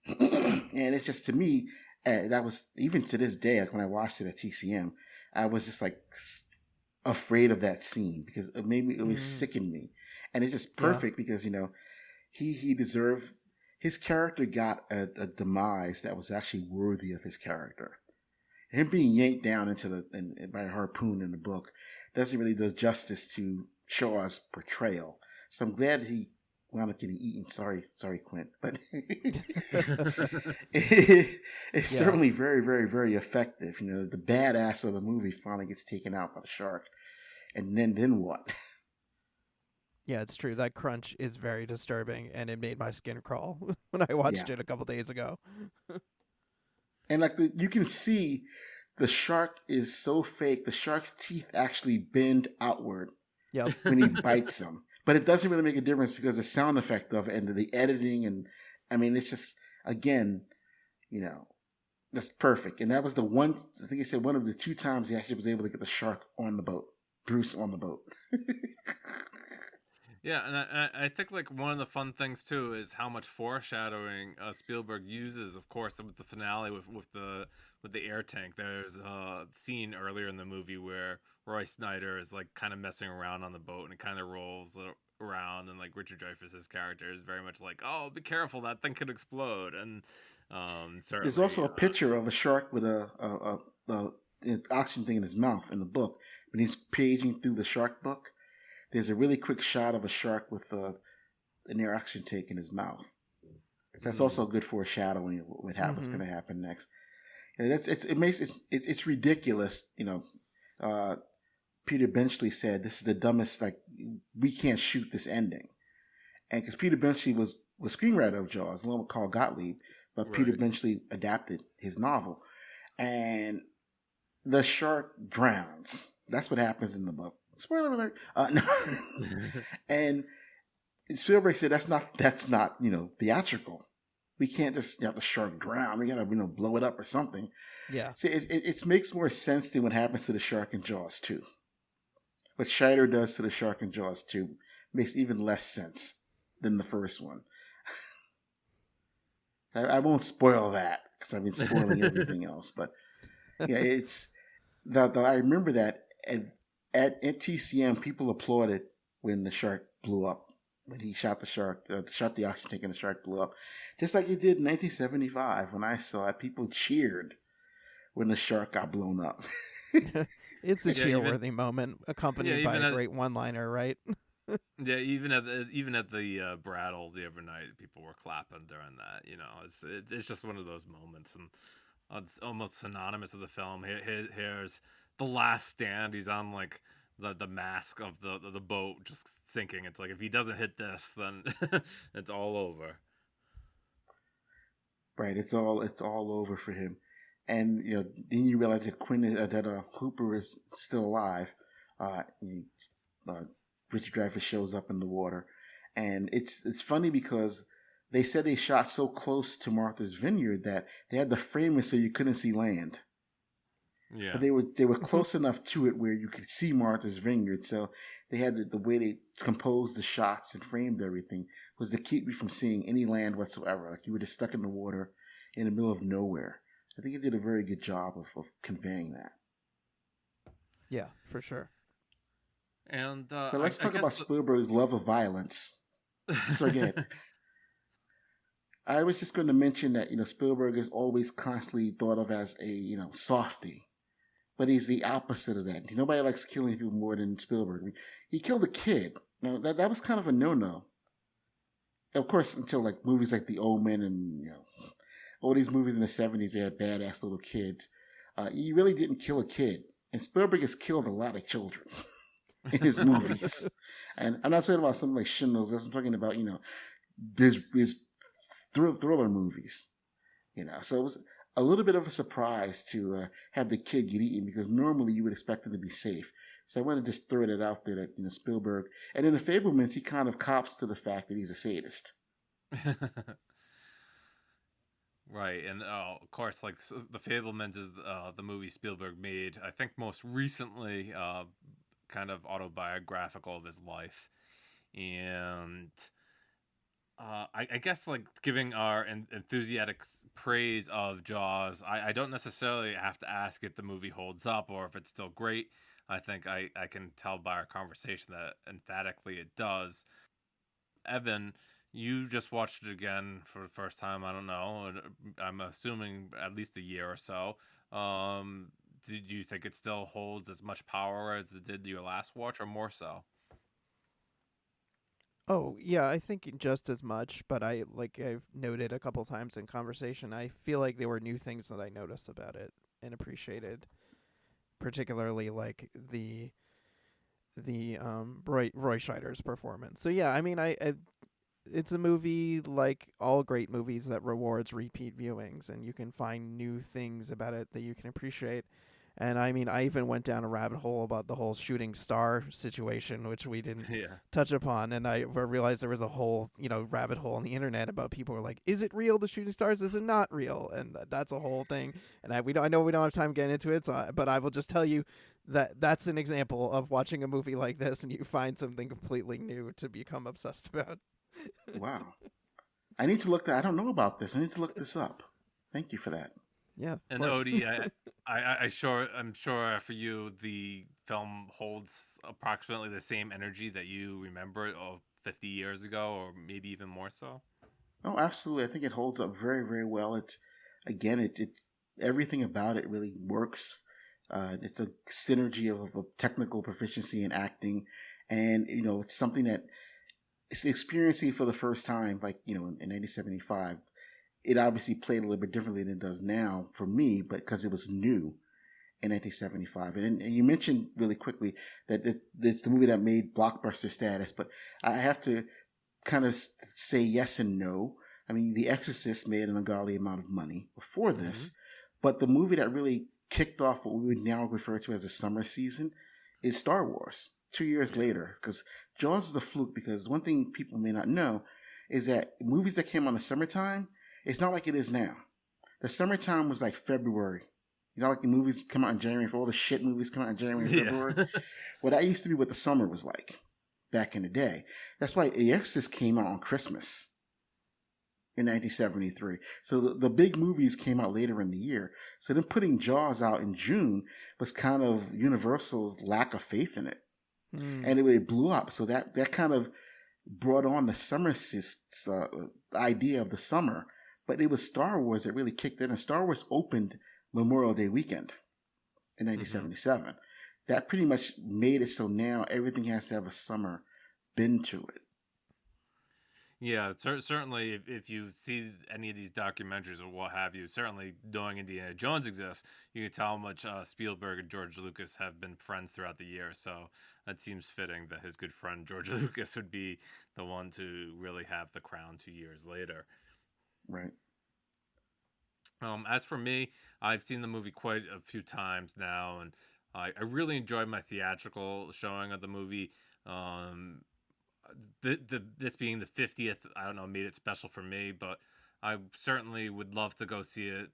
Speaker 3: And it's just, to me, that was, even to this day, like when I watched it at TCM, I was just like afraid of that scene because it made me, it was sickened me. And it's just perfect because, he deserved, his character got a demise that was actually worthy of his character. Him being yanked down into by a harpoon in the book doesn't really do justice to Shaw's portrayal. So I'm glad he wound up getting eaten. Sorry, Clint, but it's certainly very, very, very effective. The badass of the movie finally gets taken out by the shark, and then what?
Speaker 2: Yeah, it's true. That crunch is very disturbing, and it made my skin crawl when I watched it a couple days ago.
Speaker 3: And like you can see, the shark is so fake. The shark's teeth actually bend outward when he bites him. But it doesn't really make a difference because the sound effect of it and the editing, and I mean, it's just, again, that's perfect. And that was the one, I think he said one of the 2 times he actually was able to get the shark on the boat, Bruce on the boat.
Speaker 1: Yeah, and I think like one of the fun things too is how much foreshadowing Spielberg uses, of course, with the finale with the air tank. There's a scene earlier in the movie where Roy Snyder is like kind of messing around on the boat, and it kind of rolls around, and like Richard Dreyfuss's character is very much like, "Oh, be careful, that thing could explode." And certainly,
Speaker 3: there's also a picture of a shark with an oxygen thing in his mouth in the book. When he's paging through the shark book, there's a really quick shot of a shark with an air oxygen tank in his mouth. So that's also good foreshadowing of what's going to happen next. And it's ridiculous. Peter Benchley said this is the dumbest. Like, we can't shoot this ending, and because Peter Benchley was the screenwriter of Jaws, along with Carl Gottlieb, but right. Peter Benchley adapted his novel, and the shark drowns. That's what happens in the book. Spoiler alert. No. And Spielberg said that's not theatrical. We can't just have the shark drown. We gotta blow it up or something.
Speaker 2: Yeah.
Speaker 3: See, it makes more sense than what happens to the shark in Jaws 2. What Scheider does to the shark in Jaws 2 makes even less sense than the first one. I won't spoil that because I've been spoiling everything else. But yeah, it's I remember that at TCM, people applauded when the shark blew up. When he shot the shark, shot the oxygen tank and the shark blew up. Just like it did in 1975 when I saw it. People cheered when the shark got blown up.
Speaker 2: It's a cheer-worthy moment accompanied by a great one-liner, right?
Speaker 1: Yeah, even at the Brattle the other night, people were clapping during that. It's just one of those moments, and it's almost synonymous with the film. Here's the last stand. He's on like the mask of the boat just sinking. It's like if he doesn't hit this, then it's all over.
Speaker 3: Right, it's all over for him, and then you realize that Hooper is still alive. Uh, he, uh, Richard Dreyfuss shows up in the water, and it's funny because they said they shot so close to Martha's Vineyard that they had to frame it so you couldn't see land.
Speaker 1: Yeah,
Speaker 3: But they were close enough to it where you could see Martha's Vineyard. So they had the way they composed the shots and framed everything was to keep you from seeing any land whatsoever. Like you were just stuck in the water in the middle of nowhere. I think it did a very good job of conveying that.
Speaker 2: Yeah, for sure.
Speaker 1: and
Speaker 3: But let's
Speaker 1: I
Speaker 3: talk about
Speaker 1: guess
Speaker 3: Spielberg's love of violence. So again, I was just going to mention that Spielberg is always constantly thought of as a softy. But he's the opposite of that. Nobody likes killing people more than Spielberg. I mean, he killed a kid. Now that was kind of a no-no. Of course, until like movies like The Omen and all these movies in the '70s, we had badass little kids. He really didn't kill a kid, and Spielberg has killed a lot of children in his movies. And I'm not talking about something like Schindler's List. I'm talking about his thriller movies. So it was a little bit of a surprise to have the kid get eaten because normally you would expect him to be safe. So I want to just throw that out there that Spielberg, and in The Fabelmans, he kind of cops to the fact that he's a sadist.
Speaker 1: Right, and of course, like The Fabelmans is the movie Spielberg made. I think most recently, kind of autobiographical of his life, and I guess like giving our enthusiastic praise of Jaws, I don't necessarily have to ask if the movie holds up or if it's still great. I think I can tell by our conversation that emphatically it does. Evan, you just watched it again for the first time. I don't know. I'm assuming at least a year or so. Did you think it still holds as much power as it did your last watch, or more so?
Speaker 2: Oh, yeah, I think just as much, but I've noted a couple times in conversation, I feel like there were new things that I noticed about it and appreciated, particularly like the Roy Scheider's performance. So yeah, I mean, I it's a movie like all great movies that rewards repeat viewings, and you can find new things about it that you can appreciate. And I mean, I even went down a rabbit hole about the whole shooting star situation, which we didn't
Speaker 1: Yeah.
Speaker 2: touch upon. And I realized there was a whole, rabbit hole on the internet about people who are like, is it real, the shooting stars? Is it not real? And that's a whole thing. And I know we don't have time getting into it, but I will just tell you that that's an example of watching a movie like this and you find something completely new to become obsessed about.
Speaker 3: Wow. I need to look that. I don't know about this. I need to look this up. Thank you for that.
Speaker 2: Yeah.
Speaker 1: And Odie, I'm sure for you the film holds approximately the same energy that you remember it 50 years ago, or maybe even more so.
Speaker 3: Oh, absolutely. I think it holds up very, very well. It's everything about it really works. It's a synergy of technical proficiency in acting, and it's something that it's experiencing for the first time, like in 1975. It obviously played a little bit differently than it does now for me, but because it was new in 1975. And you mentioned really quickly that it's the movie that made blockbuster status, but I have to kind of say yes and no. I mean, The Exorcist made an ungodly amount of money before this, but the movie that really kicked off what we would now refer to as a summer season is Star Wars 2 years later, because Jaws is a fluke, because one thing people may not know is that movies that came on the summertime, it's not like it is now. The summertime was like February. Like the movies come out in January, for all the shit movies come out in January and February.
Speaker 1: Yeah.
Speaker 3: Well, that used to be what the summer was like back in the day. That's why The Exorcist came out on Christmas in 1973. So the big movies came out later in the year. So then putting Jaws out in June was kind of Universal's lack of faith in it. And it blew up. So that kind of brought on the summer idea of the summer. But it was Star Wars that really kicked in. And Star Wars opened Memorial Day weekend in 1977. That pretty much made it so now everything has to have a summer bend to it.
Speaker 1: Yeah, certainly. If you see any of these documentaries or what have you, certainly knowing Indiana Jones exists, you can tell how much Spielberg and George Lucas have been friends throughout the years. So it seems fitting that his good friend George Lucas would be the one to really have the crown 2 years later.
Speaker 3: Right.
Speaker 1: As for me, I've seen the movie quite a few times now, and I really enjoyed my theatrical showing of the movie. Um, this being the 50th, I don't know, made it special for me, but I certainly would love to go see it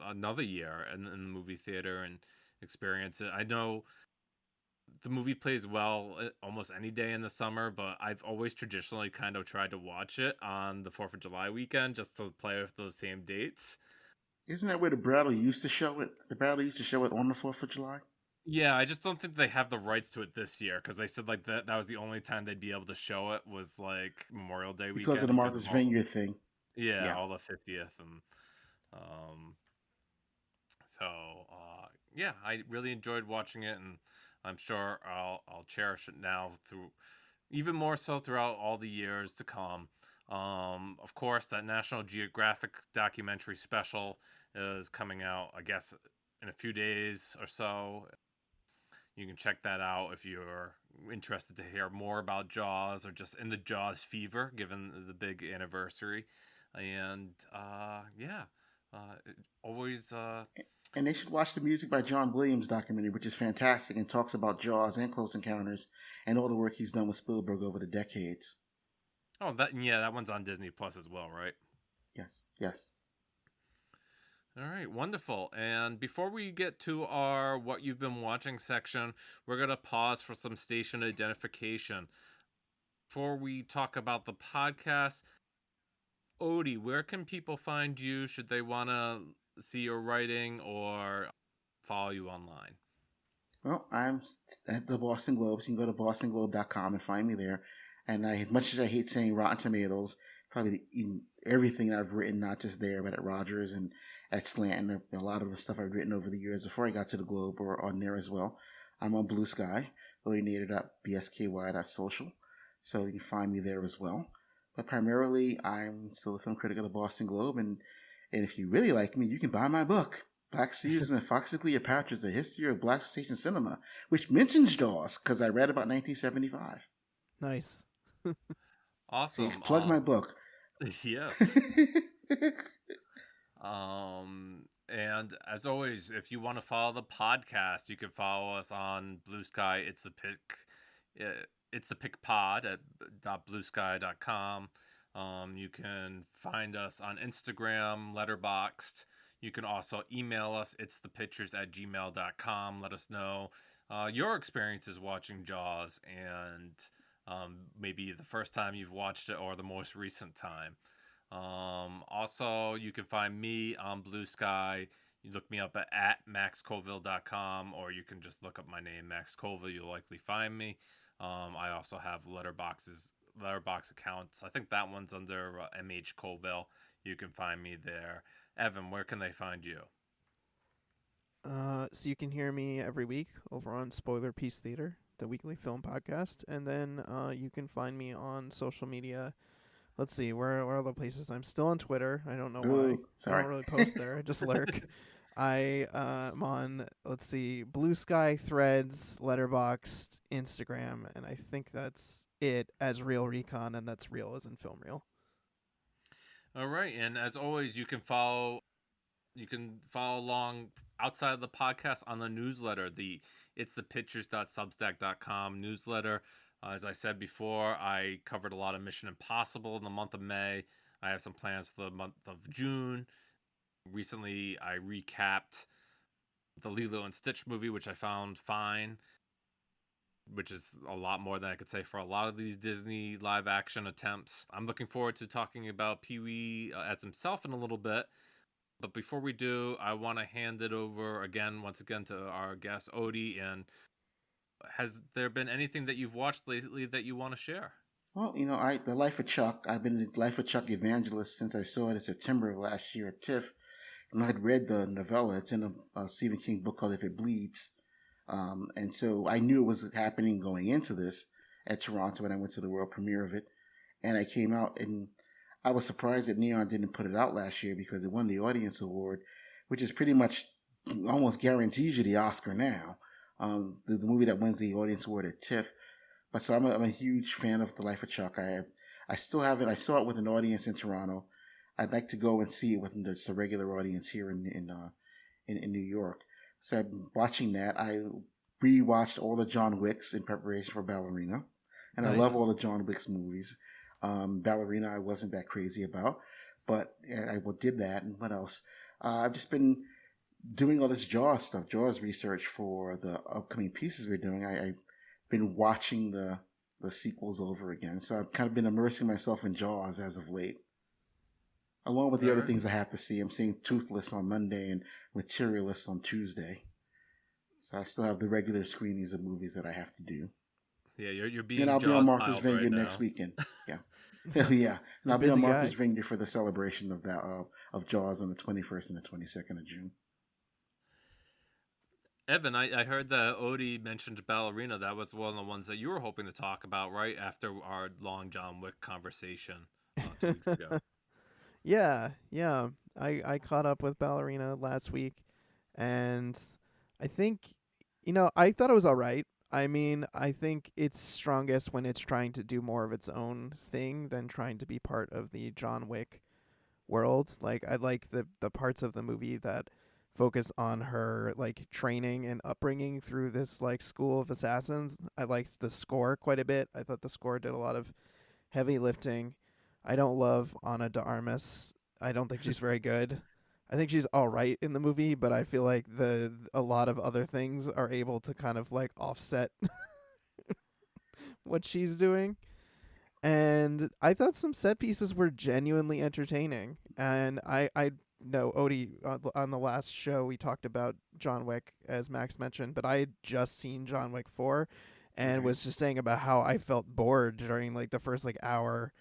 Speaker 1: another year in the movie theater and experience it. I know the movie plays well almost any day in the summer, but I've always traditionally kind of tried to watch it on the 4th of July weekend just to play with those same dates.
Speaker 3: Isn't that where the Bradley used to show it? The Bradley used to show it on the 4th of July?
Speaker 1: Yeah, I just don't think they have the rights to it this year because they said like that was the only time they'd be able to show it was like Memorial Day
Speaker 3: Because of
Speaker 1: weekend
Speaker 3: the
Speaker 1: because
Speaker 3: Martha's
Speaker 1: of all
Speaker 3: Vineyard thing.
Speaker 1: yeah,
Speaker 3: Yeah.
Speaker 1: all the 50th and um so yeah, I really enjoyed watching it, and I'm sure I'll cherish it now through even more so throughout all the years to come. Of course, that National Geographic documentary special is coming out, I guess, in a few days or so. You can check that out if you're interested to hear more about Jaws or just in the Jaws fever, given the big anniversary. And yeah, always.
Speaker 3: And they should watch the Music by John Williams documentary, which is fantastic and talks about Jaws and Close Encounters and all the work he's done with Spielberg over the decades.
Speaker 1: Oh, that one's on Disney Plus as well, right?
Speaker 3: Yes, yes.
Speaker 1: All right, wonderful. And before we get to our what you've been watching section, we're going to pause for some station identification. Before we talk about the podcast, Odie, where can people find you should they want to see your writing or follow you online?
Speaker 3: Well, I'm at the Boston Globe, so you can go to bostonglobe.com and find me there. And as much as I hate saying Rotten Tomatoes, probably in everything I've written, not just there, but at Rogers and at Slant, and a lot of the stuff I've written over the years before I got to the Globe or on there as well. I'm on Blue Sky, odinator.bsky.social, so you can find me there as well. But primarily, I'm still a film critic of the Boston Globe, and if you really like me, you can buy my book. Black Season and Foxy Cleopatra's A History of Black Station Cinema, which mentions Jaws, because I read about 1975.
Speaker 2: Nice.
Speaker 3: See,
Speaker 1: Awesome.
Speaker 3: plug my book.
Speaker 1: Yes. And as always, if you want to follow the podcast, you can follow us on Blue Sky. It's the pick pod at .bluesky.com. You can find us on Instagram, Letterboxd. You can also email us, it's thepictures@gmail.com. Let us know your experiences watching Jaws and maybe the first time you've watched it or the most recent time. Also, you can find me on Blue Sky. You look me up at maxcolville.com, or you can just look up my name, Max Colville. You'll likely find me. I also have Letterboxd accounts. I think that one's under MH Colville. You can find me there. Evan, where can they find you?
Speaker 2: So you can hear me every week over on Spoiler Piece Theater, the weekly film podcast, and then you can find me on social media. Let's see, where are the places? I'm still on Twitter. I don't know why. I
Speaker 3: Sorry.
Speaker 2: don't really post there. I just lurk. I am on, let's see, Blue Sky, Threads, Letterboxd, Instagram, and I think that's it as Real Recon, and that's real as in film reel.
Speaker 1: All right, and as always, you can follow along outside of the podcast on the newsletter, the it's the pictures.substack.com newsletter. As I said before, I covered a lot of Mission Impossible in the month of May. I have some plans for the month of June. Recently, I recapped the Lilo and Stitch movie, which I found fine, which is a lot more than I could say for a lot of these Disney live action attempts. I'm looking forward to talking about Pee-wee as himself in a little bit. But before we do, I want to hand it over once again to our guest, Odie. And has there been anything that you've watched lately that you want to share?
Speaker 3: Well, The Life of Chuck, I've been the Life of Chuck evangelist since I saw it in September of last year at TIFF. And I had read the novella. It's in a Stephen King book called If It Bleeds. And so I knew it was happening going into this at Toronto when I went to the world premiere of it. and I came out, and I was surprised that Neon didn't put it out last year because it won the Audience Award, which is pretty much almost guarantees you the Oscar now. The movie that wins the Audience Award at TIFF. But so I'm a huge fan of The Life of Chuck. I still haven't. I saw it with an audience in Toronto. I'd like to go and see it with just a regular audience here in New York. So I've been watching that. I rewatched all the John Wicks in preparation for Ballerina, and I love all the John Wicks movies. Ballerina, I wasn't that crazy about, but I did that. And what else? I've just been doing all this Jaws stuff, Jaws research for the upcoming pieces we're doing. I've been watching the sequels over again, so I've kind of been immersing myself in Jaws as of late. Along with the other things I have to see. I'm seeing Toothless on Monday and Materialist on Tuesday. So I still have the regular screenings of movies that I have to do.
Speaker 1: Yeah, you're being
Speaker 3: and I'll
Speaker 1: Jaws
Speaker 3: be on Martha's
Speaker 1: piled
Speaker 3: Vineyard
Speaker 1: right
Speaker 3: next
Speaker 1: now.
Speaker 3: weekend. Yeah. Yeah. And I'll be on Martha's Vineyard for the celebration of that of Jaws on the 21st and the 22nd of June.
Speaker 1: Evan, I heard that Odie mentioned Ballerina. That was one of the ones that you were hoping to talk about right after our long John Wick conversation 2 weeks ago.
Speaker 2: Yeah. I caught up with Ballerina last week, and I think, I thought it was all right. I mean, I think it's strongest when it's trying to do more of its own thing than trying to be part of the John Wick world. Like, I like the parts of the movie that focus on her, like, training and upbringing through this, like, school of assassins. I liked the score quite a bit. I thought the score did a lot of heavy lifting. I don't love Ana de Armas. I don't think she's very good. I think she's all right in the movie, but I feel like a lot of other things are able to kind of like offset what she's doing. And I thought some set pieces were genuinely entertaining. And I know Odie on the last show we talked about John Wick, as Max mentioned, but I had just seen John Wick 4 and was just saying about how I felt bored during like the first like hour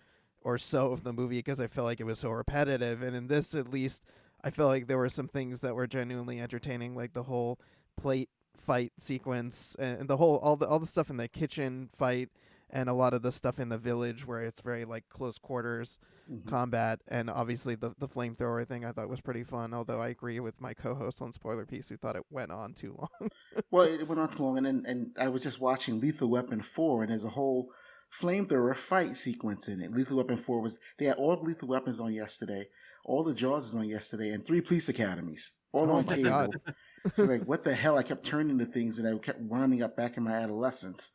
Speaker 2: or so of the movie because I felt like it was so repetitive. And in this, at least, I felt like there were some things that were genuinely entertaining, like the whole plate fight sequence and the whole all the stuff in the kitchen fight and a lot of the stuff in the village where it's very like close quarters combat, and obviously the flamethrower thing I thought was pretty fun, although I agree with my co-host on Spoiler Piece who thought it went on too long.
Speaker 3: Well, it went on too long, and I was just watching Lethal Weapon 4, and there's a whole flamethrower fight sequence in it. Lethal Weapon 4 they had all the Lethal Weapons on yesterday, all the Jaws is on yesterday, and 3 police academies, all on cable.
Speaker 2: God.
Speaker 3: I was like, what the hell? I kept turning to things, and I kept winding up back in my adolescence.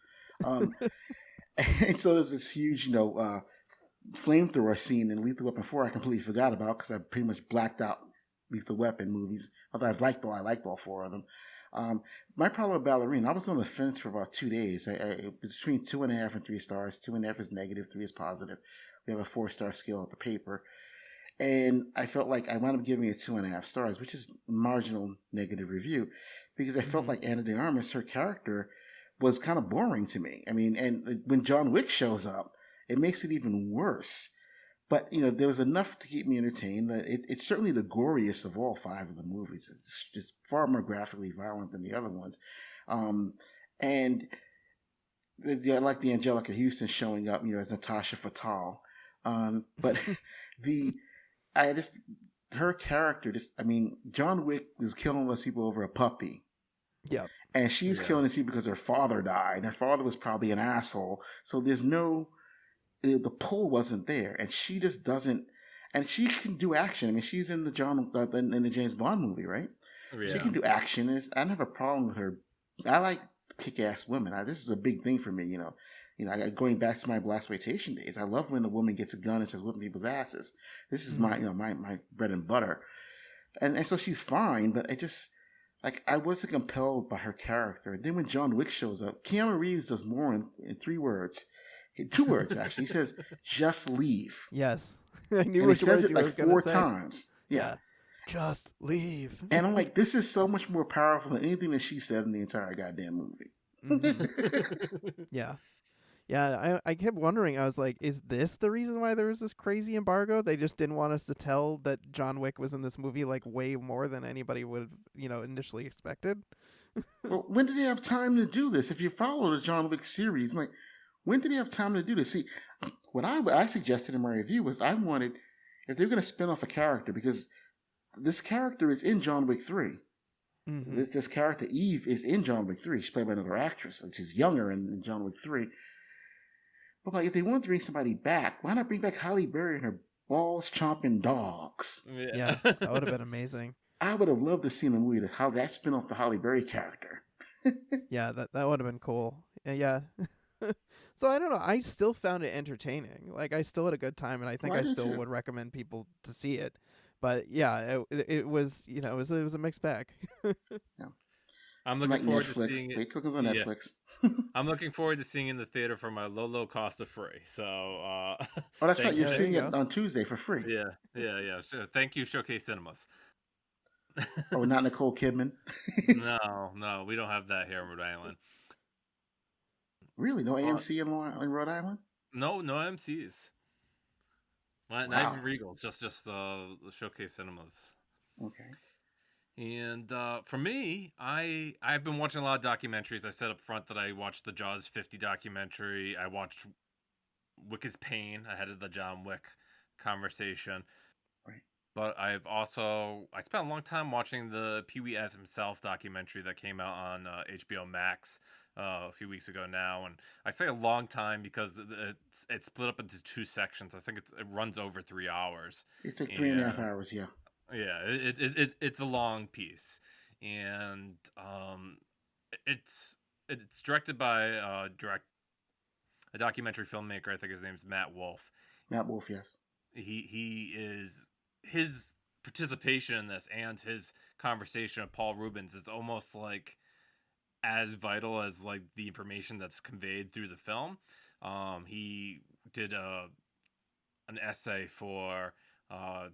Speaker 3: And so there's this huge, flamethrower scene in Lethal Weapon 4 I completely forgot about because I pretty much blacked out Lethal Weapon movies. Although I liked all 4 of them. My problem with Ballerina, I was on the fence for about 2 days. It was between 2.5 and 3 stars. 2.5 is negative, 3 is positive. We have a 4-star scale at the paper. And I felt like I wound up giving it 2.5 stars, which is marginal negative review, because I felt like Ana de Armas, her character, was kind of boring to me. I mean, and when John Wick shows up, it makes it even worse. But, there was enough to keep me entertained. It's certainly the goriest of all 5 of the movies. It's just far more graphically violent than the other ones. And I like the Angelica Houston showing up, as Natasha Fatale. But her character, John Wick is killing those people over a puppy.
Speaker 2: Yeah.
Speaker 3: And she's killing these people because her father died. And her father was probably an asshole. So there's the pull wasn't there. And she just doesn't, and she can do action. I mean, she's in the James Bond movie, right? Yeah. She can do action. I don't have a problem with her. I like kick-ass women. This is a big thing for me, going back to my blaxploitation days. I love when a woman gets a gun and starts whipping people's asses. This is my bread and butter. And so she's fine, but it just, I wasn't compelled by her character. And then when John Wick shows up, Keanu Reeves does more in 3 words. 2 words, actually. He says, just leave.
Speaker 2: Yes. I knew
Speaker 3: and he says it like 4 times. Yeah.
Speaker 2: Just leave.
Speaker 3: And I'm like, this is so much more powerful than anything that she said in the entire goddamn movie.
Speaker 2: Yeah. Yeah, I kept wondering, I was like, is this the reason why there was this crazy embargo? They just didn't want us to tell that John Wick was in this movie like way more than anybody would have, initially expected?
Speaker 3: Well, when did they have time to do this? If you follow the John Wick series, I'm like, When did he have time to do this? See, what I suggested in my review was I wanted, if they're going to spin off a character, because this character is in John Wick 3.
Speaker 2: Mm-hmm.
Speaker 3: This character, Eve, is in John Wick 3. She's played by another actress, and she's younger in John Wick 3. But like, if they wanted to bring somebody back, why not bring back Halle Berry and her balls chomping dogs?
Speaker 2: Yeah, that would have been amazing.
Speaker 3: I would have loved to see in the movie how that spin off the Halle Berry character.
Speaker 2: Yeah, that would have been cool. Yeah. So I don't know. I still found it entertaining. Like I still had a good time, and I think
Speaker 3: I
Speaker 2: I
Speaker 3: did
Speaker 2: still
Speaker 3: too.
Speaker 2: would recommend people to see it. But yeah, it was it was a mixed bag.
Speaker 1: I'm
Speaker 3: Like
Speaker 1: looking forward to
Speaker 3: Netflix.
Speaker 1: seeing it.
Speaker 3: Wait till it comes on
Speaker 1: Yeah.
Speaker 3: Netflix.
Speaker 1: I'm looking forward to seeing it in the theater for my low cost of free. So,
Speaker 3: Oh, that's right. You're
Speaker 2: there
Speaker 3: seeing
Speaker 2: you
Speaker 3: it
Speaker 2: go.
Speaker 3: on Tuesday for free.
Speaker 1: yeah. Sure. Thank you, Showcase Cinemas.
Speaker 3: Oh, not Nicole Kidman.
Speaker 1: No, we don't have that here in Rhode Island.
Speaker 3: Really? No AMC in Rhode Island?
Speaker 1: No MCs. Not
Speaker 3: Wow.
Speaker 1: even Regals. Just the Showcase Cinemas.
Speaker 3: Okay.
Speaker 1: And for me, I've been watching a lot of documentaries. I said up front that I watched the Jaws 50 documentary. I watched Wick is Pain ahead of the John Wick conversation.
Speaker 3: Right.
Speaker 1: But I spent a long time watching the Pee Wee as Himself documentary that came out on HBO Max a few weeks ago now. And I say a long time because it's split up into two sections. I think it runs over 3 hours.
Speaker 3: It's like 3.5 hours, yeah.
Speaker 1: Yeah, it's a long piece, and it's directed by a documentary filmmaker. I think his name's Matt Wolf.
Speaker 3: Matt Wolf, yes.
Speaker 1: He is his participation in this and his conversation with Paul Rubens is almost like as vital as like the information that's conveyed through the film. He did an essay for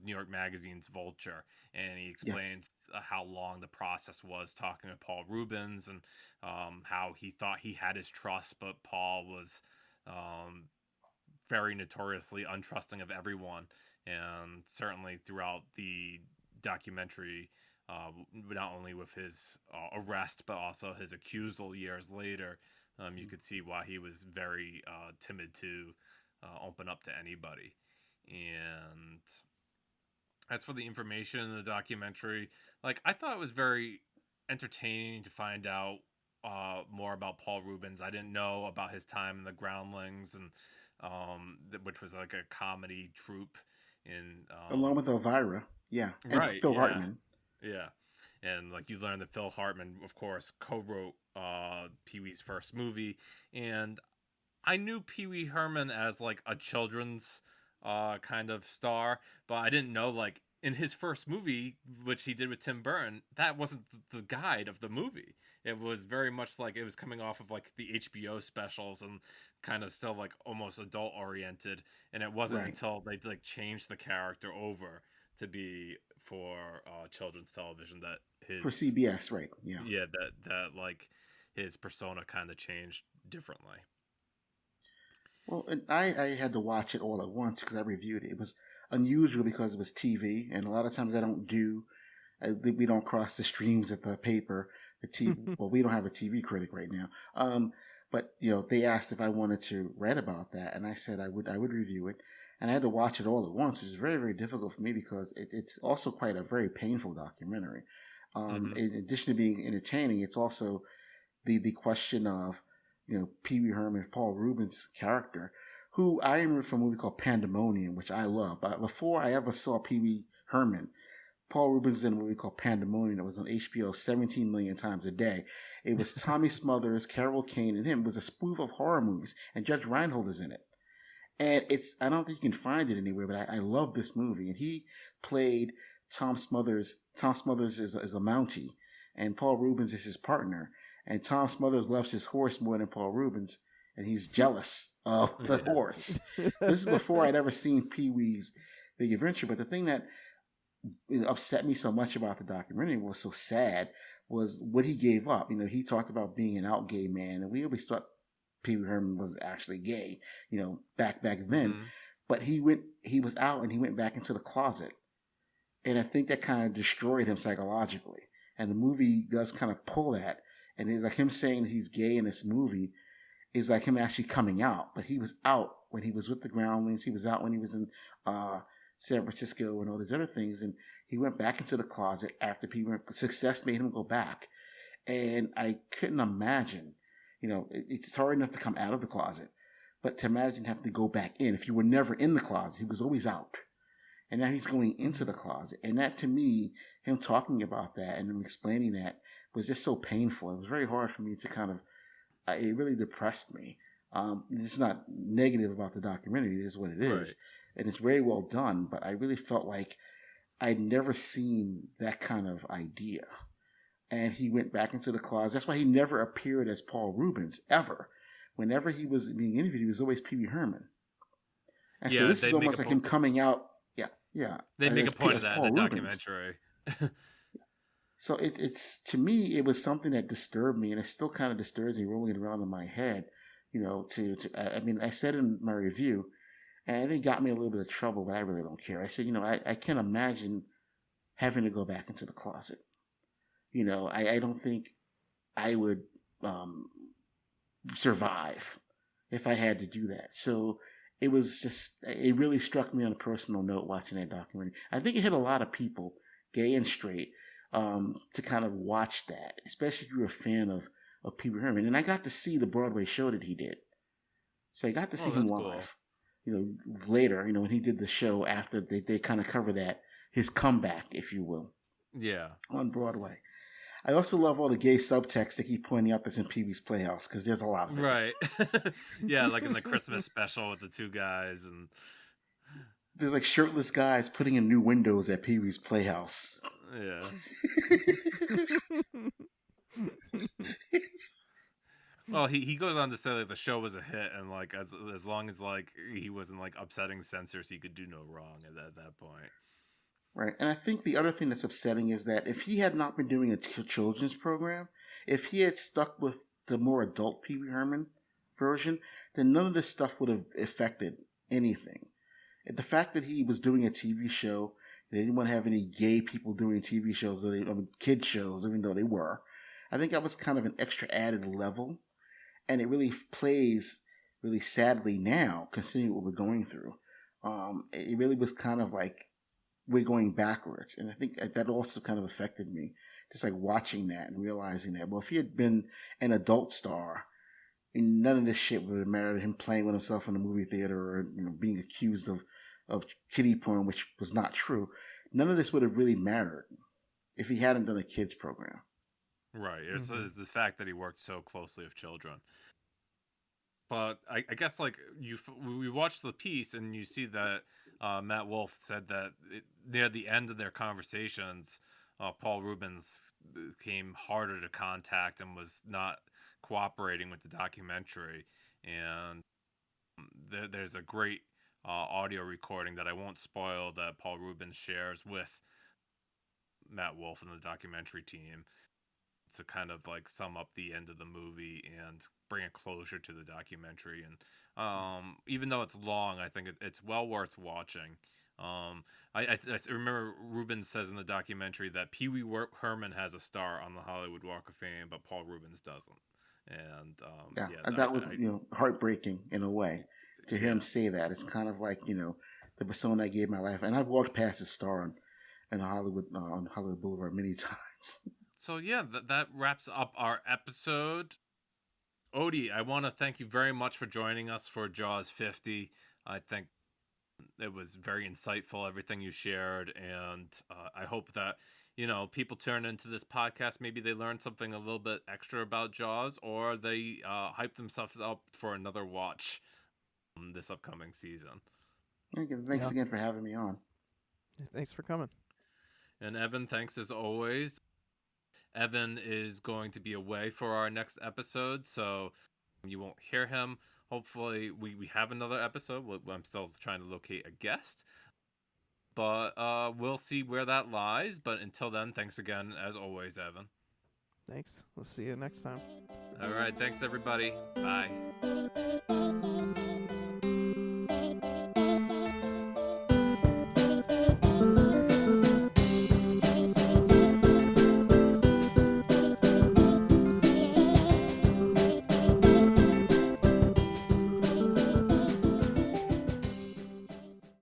Speaker 1: New York Magazine's Vulture, and he explains how long the process was talking to Paul Rubens and how he thought he had his trust, but Paul was very notoriously untrusting of everyone, and certainly throughout the documentary, not only with his arrest but also his accusal years later, you could see why he was very timid to open up to anybody. And as for the information in the documentary, like I thought it was very entertaining to find out more about Paul Rubens. I didn't know about his time in the Groundlings, and which was like a comedy troupe in
Speaker 3: along with Elvira, yeah, and
Speaker 1: right,
Speaker 3: Phil Hartman.
Speaker 1: Yeah, and like you learn that Phil Hartman, of course, co-wrote Pee Wee's first movie, and I knew Pee Wee Herman as like a children's kind of star, but I didn't know like in his first movie, which he did with Tim Burton, that wasn't the guide of the movie. It was very much like it was coming off of like the HBO specials and kind of still like almost adult oriented. And it wasn't until they like changed the character over to be for children's television that his
Speaker 3: for CBS, right? Yeah,
Speaker 1: that like his persona kind of changed differently.
Speaker 3: Well, and I had to watch it all at once because I reviewed it. It was unusual because it was TV, and a lot of times we don't cross the streams at the paper. The TV, well, we don't have a TV critic right now. But they asked if I wanted to read about that, and I said I would review it, and I had to watch it all at once, which is very, very difficult for me because it's also quite a very painful documentary. In addition to being entertaining, it's also the question of Pee Wee Herman, Paul Rubens' character, who I remember from a movie called Pandemonium, which I love. But before I ever saw Pee Wee Herman, Paul Rubens in a movie called Pandemonium that was on HBO 17 million times a day. It was Tommy Smothers, Carol Kane, and him. It was a spoof of horror movies, and Judge Reinhold is in it. And I don't think you can find it anywhere, but I love this movie. And he played Tom Smothers. Tom Smothers is a Mountie, and Paul Rubens is his partner. And Tom Smothers loves his horse more than Paul Rubens, and he's jealous of the horse. So this is before I'd ever seen Pee Wee's Big Adventure. But the thing that upset me so much about the documentary, was so sad, was what he gave up. He talked about being an out gay man, and we always thought Pee Wee Herman was actually gay, back then. Mm-hmm. But he was out and he went back into the closet. And I think that kind of destroyed him psychologically. And the movie does kind of pull that. And it's like him saying that he's gay in this movie is like him actually coming out. But he was out when he was with the Groundlings. He was out when he was in San Francisco and all these other things. And he went back into the closet after success made him go back. And I couldn't imagine, it's hard enough to come out of the closet, but to imagine having to go back in. If you were never in the closet, he was always out. And now he's going into the closet. And that, to me, him talking about that and him explaining that was just so painful. It was very hard for me to it really depressed me. It's not negative about the documentary. It is what it is. Right. And it's very well done. But I really felt like I'd never seen that kind of idea. And he went back into the closet. That's why he never appeared as Paul Reubens, ever. Whenever he was being interviewed, he was always Pee Wee Herman. And so this is almost like him coming out. Yeah.
Speaker 1: They make a point of that in the documentary.
Speaker 3: So it's to me, it was something that disturbed me, and it still kind of disturbs me, rolling around in my head. I said in my review, and it got me a little bit of trouble, but I really don't care. I said, I can't imagine having to go back into the closet. I don't think I would survive if I had to do that. So it really struck me on a personal note watching that documentary. I think it hit a lot of people, gay and straight, to kind of watch that, especially if you're a fan of Pee Wee Herman. And I got to see the Broadway show that he did. So I got to see him live, cool. Later, when he did the show after they kind of cover that, his comeback, if you will.
Speaker 1: Yeah.
Speaker 3: On Broadway. I also love all the gay subtext they keep pointing out that's in Pee Wee's Playhouse, because there's a lot of it.
Speaker 1: Right. Yeah, like in the Christmas special with the two guys. And
Speaker 3: there's like shirtless guys putting in new windows at Pee Wee's Playhouse.
Speaker 1: Yeah. Well, he goes on to say like the show was a hit, and like as long as like he wasn't like upsetting censors, he could do no wrong at that point.
Speaker 3: Right. And I think the other thing that's upsetting is that if he had not been doing a children's program, if he had stuck with the more adult Pee Wee Herman version, then none of this stuff would have affected anything. The fact that he was doing a TV show, they didn't want to have any gay people doing TV shows, kids shows, even though they were. I think that was kind of an extra added level. And it really plays really sadly now, considering what we're going through. It really was kind of like, we're going backwards. And I think that also kind of affected me, just like watching that and realizing that, well, if he had been an adult star, none of this shit would have mattered, him playing with himself in the movie theater or being accused of kiddie porn, which was not true. None of this would have really mattered if he hadn't done a kids program.
Speaker 1: Right. It's the fact that he worked so closely with children. But I guess like we watched the piece and you see that Matt Wolf said that near the end of their conversations, Paul Reubens became harder to contact and was not cooperating with the documentary. And there's a great audio recording that I won't spoil that Paul Reubens shares with Matt Wolf and the documentary team to kind of like sum up the end of the movie and bring a closure to the documentary. And even though it's long, I think it's well worth watching. I remember Reubens says in the documentary that Pee Wee Herman has a star on the Hollywood Walk of Fame, but Paul Reubens doesn't. And
Speaker 3: and that was heartbreaking in a way to hear him say that. It's kind of like the persona I gave my life, and I've walked past his star on Hollywood Boulevard many times.
Speaker 1: So yeah, that wraps up our episode. Odie, I want to thank you very much for joining us for Jaws 50. I think it was very insightful, everything you shared, and I hope that people turn into this podcast. Maybe they learn something a little bit extra about Jaws, or they hype themselves up for another watch this upcoming season.
Speaker 3: Thanks again for having me on.
Speaker 2: Thanks for coming.
Speaker 1: And Evan, thanks as always. Evan is going to be away for our next episode, so you won't hear him. Hopefully we have another episode. I'm still trying to locate a guest, but we'll see where that lies. But until then, thanks again, as always, Evan.
Speaker 2: Thanks. We'll see you next time.
Speaker 1: All right. Thanks, everybody. Bye.